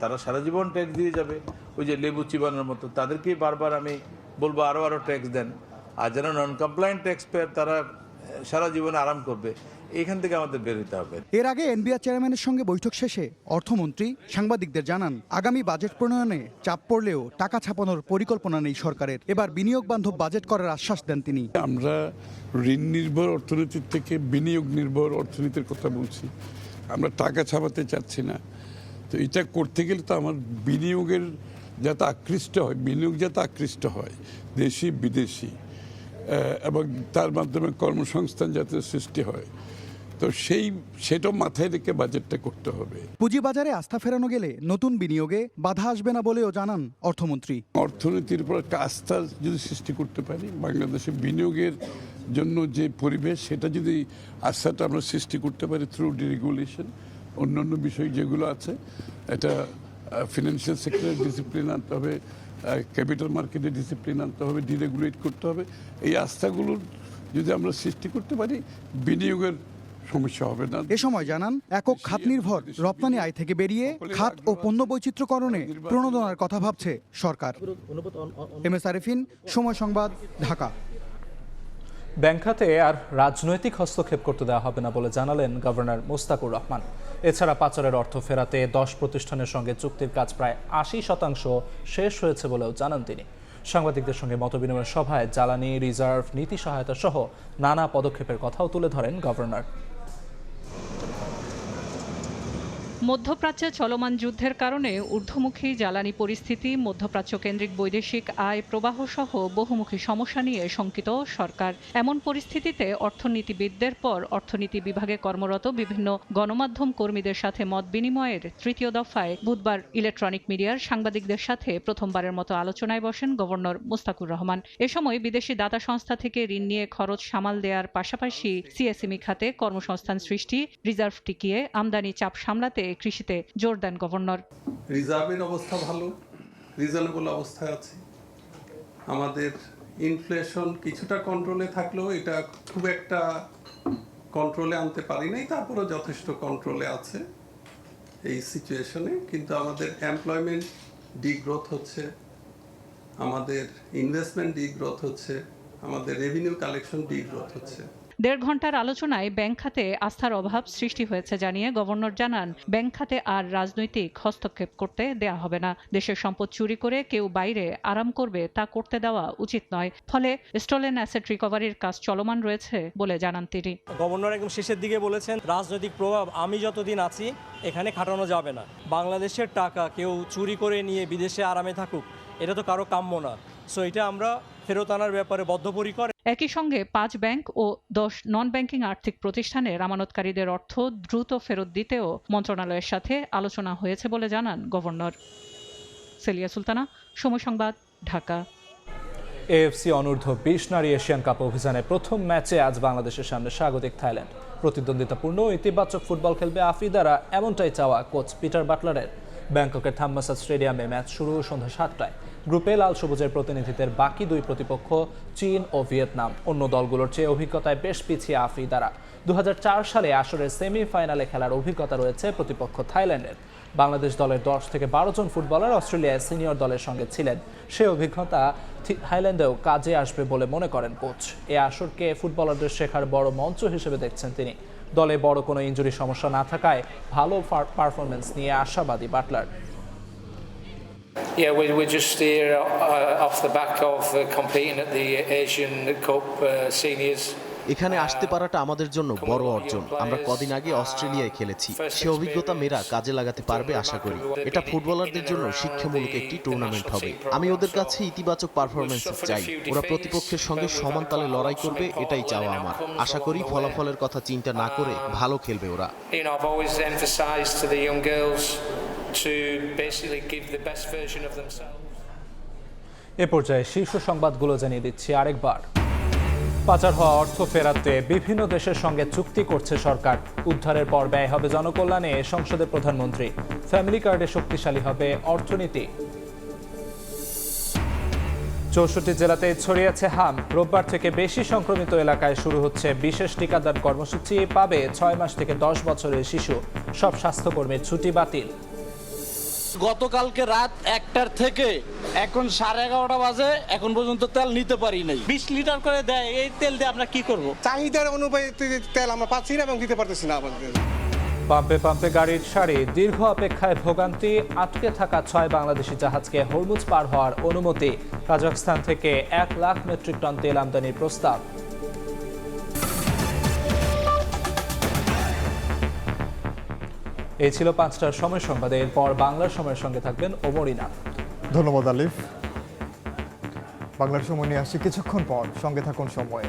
তারা সারা জীবন ট্যাক্স দিয়ে যাবে, ওই যে লেবু চিবানোর মতো। তাদেরকেই বারবার আমি বলবো আরও ট্যাক্স দেন। আর যারা নন কমপ্লায়েন্ট ট্যাক্স পেয়ার তারা সারা জীবনে আরাম করবে। এখান থেকে আমাদের বের হতে হবে। এর আগে এনবিআর চেয়ারম্যানের সঙ্গে বৈঠক শেষে অর্থমন্ত্রী সাংবাদিকদের জানান, আগামী বাজেট প্রণয়নে চাপ পড়লেও টাকা ছাপানোর পরিকল্পনা নেই সরকারের। এবার বিনিয়োগ বান্ধব বাজেট করার আশ্বাস দেন তিনি। আমরা ঋণ নির্ভর অর্থনীতির থেকে বিনিয়োগ নির্ভর অর্থনীতির কথা বলছি, আমরা টাকা ছাপাতে চাচ্ছি না। তো এটা করতে গেলে তো আমার বিনিয়োগের যাতে আকৃষ্ট হয়, বিনিয়োগ যাতে আকৃষ্ট হয় দেশি বিদেশি, এবং তার মাধ্যমে কর্মসংস্থান যাতে সৃষ্টি হয়, তো সেটাও মাথায় রেখে বাজেটটা করতে হবে। পুঁজিবাজারে আস্থা ফেরানো গেলে নতুন বিনিয়োগে বাধা আসবে না বলেও জানান অর্থমন্ত্রী। অর্থনীতির উপর একটা আস্থা যদি সৃষ্টি করতে পারি, বাংলাদেশে বিনিয়োগের জন্য যে পরিবেশ, সেটা যদি আস্থাটা আমরা সৃষ্টি করতে পারি থ্রু ডিরেগুলেশন, অন্যান্য বিষয় যেগুলো আছে, এটা ফিনান্সিয়াল সেক্টরে ডিসিপ্লিন আনতে হবে, ক্যাপিটাল মার্কেটে ডিসিপ্লিন আনতে হবে, ডিরেগুলেট করতে হবে। এই আস্থাগুলোর যদি আমরা সৃষ্টি করতে পারি, বিনিয়োগের সমস্যা হবে না। এ সময় জানান একক খাত নির্ভর রপ্তানি আয় থেকে বেরিয়ে খাত ও পণ্য বৈচিত্র্যকরণে প্রণোদনার কথা ভাবছে সরকার। এমএস আরিফিন, সময় সংবাদ, ঢাকা। ব্যাংক খাতে আর রাজনৈতিক হস্তক্ষেপ করতে দেওয়া হবে না বলে জানালেন গভর্নর মুস্তাকুর রহমান। এছাড়া পাচারের অর্থ ফেরাতে 10 প্রতিষ্ঠানের সঙ্গে চুক্তির কাজ প্রায় 80% শেষ হয়েছে বলেও জানান তিনি। সাংবাদিকদের সঙ্গে মতবিনিময় সভায় জ্বালানি রিজার্ভ, নীতি সহায়তা সহ নানা পদক্ষেপের কথাও তুলে ধরেন গভর্নর। মধ্যপ্রাচ্যে চলমান যুদ্ধের কারণে ঊর্ধ্বমুখী জ্বালানি পরিস্থিতি, মধ্যপ্রাচ্য কেন্দ্রিক বৈদেশিক আয় প্রবাহ সহ বহুমুখী সমস্যা নিয়ে শঙ্কিত সরকার। এমন পরিস্থিতিতে অর্থনীতিবিদদের পর অর্থনীতি বিভাগে কর্মরত বিভিন্ন গণমাধ্যম কর্মীদের সাথে মত বিনিময়ের তৃতীয় দফায় বুধবার ইলেকট্রনিক মিডিয়ার সাংবাদিকদের সাথে প্রথমবারের মতো আলোচনায় বসেন গভর্নর মুস্তাকুর রহমান। এ সময় বিদেশি দাতা সংস্থা থেকে ঋণ নিয়ে খরচ সামাল দেওয়ার পাশাপাশি সিএসএমই খাতে কর্মসংস্থান সৃষ্টি, রিজার্ভ টিকিয়ে আমদানি চাপ সামলাতে কৃষিতে জোর দেন গভর্নর। রিজার্ভের অবস্থা ভালো, রিজনেবল অবস্থায় আছে। আমাদের ইনফ্লেশন কিছুটা কন্ট্রোলে থাকলেও এটা খুব একটা কন্ট্রোলে আনতে পারি নাই, তারপরেও যথেষ্ট কন্ট্রোলে আছে এই সিচুয়েশনে। কিন্তু আমাদের এমপ্লয়মেন্ট ডিগ্রোথ হচ্ছে, আমাদের ইনভেস্টমেন্ট ডিগ্রোথ হচ্ছে, আমাদের রেভিনিউ কালেকশন ডিগ্রোথ হচ্ছে। 1.5 ঘন্টার আলোচনায় ব্যাংক খাতে আস্থার অভাব সৃষ্টি হয়েছে জানিয়ে গভর্নর জানান, ব্যাংক খাতে আর রাজনৈতিক হস্তক্ষেপ করতে দেয়া হবে না। দেশের সম্পদ চুরি করে কেউ বাইরে আরাম করবে তা করতে দেওয়া উচিত নয়। ফলে স্টলেন অ্যাসেট রিকভারির কাজ চলমান রয়েছে বলে জানান তিনি। গভর্নর একদম শেষের দিকে বলেছেন, রাজনৈতিক প্রভাব আমি যতদিন আছি এখানে খাটানো যাবে না। বাংলাদেশের টাকা কেউ চুরি করে নিয়ে বিদেশে আরামে থাকুক, এটা তো কারো কাম্য না। সো এটা আমরা ফেরত আনার ব্যাপারে বদ্ধপরিকর। একই সঙ্গে 5 ব্যাংক ও 10 নন ব্যাংকিং আর্থিক প্রতিষ্ঠানের আমানতকারীদের অর্থ দ্রুত ফেরত দিতেও মন্ত্রণালয়ের সাথে আলোচনা হয়েছে বলে জানান গভর্নর। সেলিয়া সুলতানা, সময় সংবাদ, ঢাকা। এএফসি অনূর্ধ্ব 20 নারী এশিয়ান কাপ অভিযানে প্রথম ম্যাচে আজ বাংলাদেশের সামনে স্বাগতিক থাইল্যান্ড। প্রতিদ্বন্দ্বিতাপূর্ণ ইতিবাচক ফুটবল খেলবে আফ্রিদারা, এমনটাই চাওয়া কোচ পিটার বাটলারের। ব্যাংককের থাম্মাসাদ স্টেডিয়ামে ম্যাচ শুরু সন্ধ্যা 7টায়। গ্রুপে লাল সবুজের প্রতিনিধিদের বাকি দুই প্রতিপক্ষ চীন ও ভিয়েতনাম। অন্য দলগুলোর চেয়ে অভিজ্ঞতায় বেশ পিছিয়ে আফ্রিদারা। 2004 সালে আসরের সেমিফাইনালে খেলার অভিজ্ঞতা রয়েছে প্রতিপক্ষ থাইল্যান্ডের। বাংলাদেশ দলের 10 থেকে 12 জন ফুটবলার অস্ট্রেলিয়ায় সিনিয়র দলের সঙ্গে ছিলেন। সে অভিজ্ঞতা থাইল্যান্ডেও কাজে আসবে বলে মনে করেন কোচ। এ আসরকে ফুটবলারদের শেখার বড় মঞ্চ হিসেবে দেখছেন তিনি। দলে বড় কোনো ইনজুরি সমস্যা না থাকায় ভালো পারফরমেন্স নিয়ে আশাবাদী Butler. Yeah, we're just here off the back of competing at the Asian Cup Seniors. এখানে আসতে পারাটা আমাদের জন্য বড় অর্জন। আমরা কদিন আগে অস্ট্রেলিয়ায় খেলেছি, সে অভিজ্ঞতা মেয়েরা কাজে লাগাতে পারবে আশা করি। এটা ফুটবলারদের জন্য শিক্ষামূলক একটি টুর্নামেন্ট হবে। আমি ওদের কাছে ইতিবাচক পারফরমেন্স চাই। ওরা প্রতিপক্ষের সঙ্গে সমান তালে লড়াই করবে, এটাই চাওয়া আমার। আশা করি ফলাফলের কথা চিন্তা না করে ভালো খেলবে ওরা। I've always emphasized to the young girls to basically give the best version of themselves. এ পর্যায়ে শীর্ষ সংবাদগুলো জানিয়ে দিচ্ছি আরেকবার। পাচার হওয়া অর্থ ফেরাতে বিভিন্ন দেশের সঙ্গে চুক্তি করছে সরকার। উদ্ধারের পর ব্যয় হবে জনকল্যাণে, সংসদে প্রধানমন্ত্রী। ফ্যামিলি কার্ডে শক্তিশালী হবে অর্থনীতি। 64 জেলাতে ছড়িয়েছে হাম। রোববার থেকে বেশি সংক্রমিত এলাকায় শুরু হচ্ছে বিশেষ টিকাদান কর্মসূচি। পাবে 6 মাস থেকে 10 বছরের শিশু। সব স্বাস্থ্যকর্মীর ছুটি বাতিল। গতকালকে রাত 1টার থেকে এখন 11:30 বাজে, এখন পর্যন্ত তেল নিতে পারি নাই। 20 লিটার করে দেয়, এই তেল দিয়ে আমরা কি করব? চাহিদার অনুযায়ী তেল আমরা পাচ্ছি না এবং দিতে পারতেছি না আমাদের। পাম্পে পাম্পে গাড়ির সারি, দীর্ঘ অপেক্ষায় ভোগান্তি। আটকে থাকা 6 বাংলাদেশি জাহাজকে হরমুজ পার হওয়ার অনুমতি। কাজাখস্তান থেকে 1 লাখ মেট্রিক টন তেল আমদানির প্রস্তাব। এই ছিল 5টার সময় সংবাদে। এরপর বাংলার সময়ের সঙ্গে থাকবেন ওমরিনা। ধন্যবাদ আলিফ। বাংলার সময় নিয়ে আসছি কিছুক্ষণ পর, সঙ্গে থাকুন সময়ে।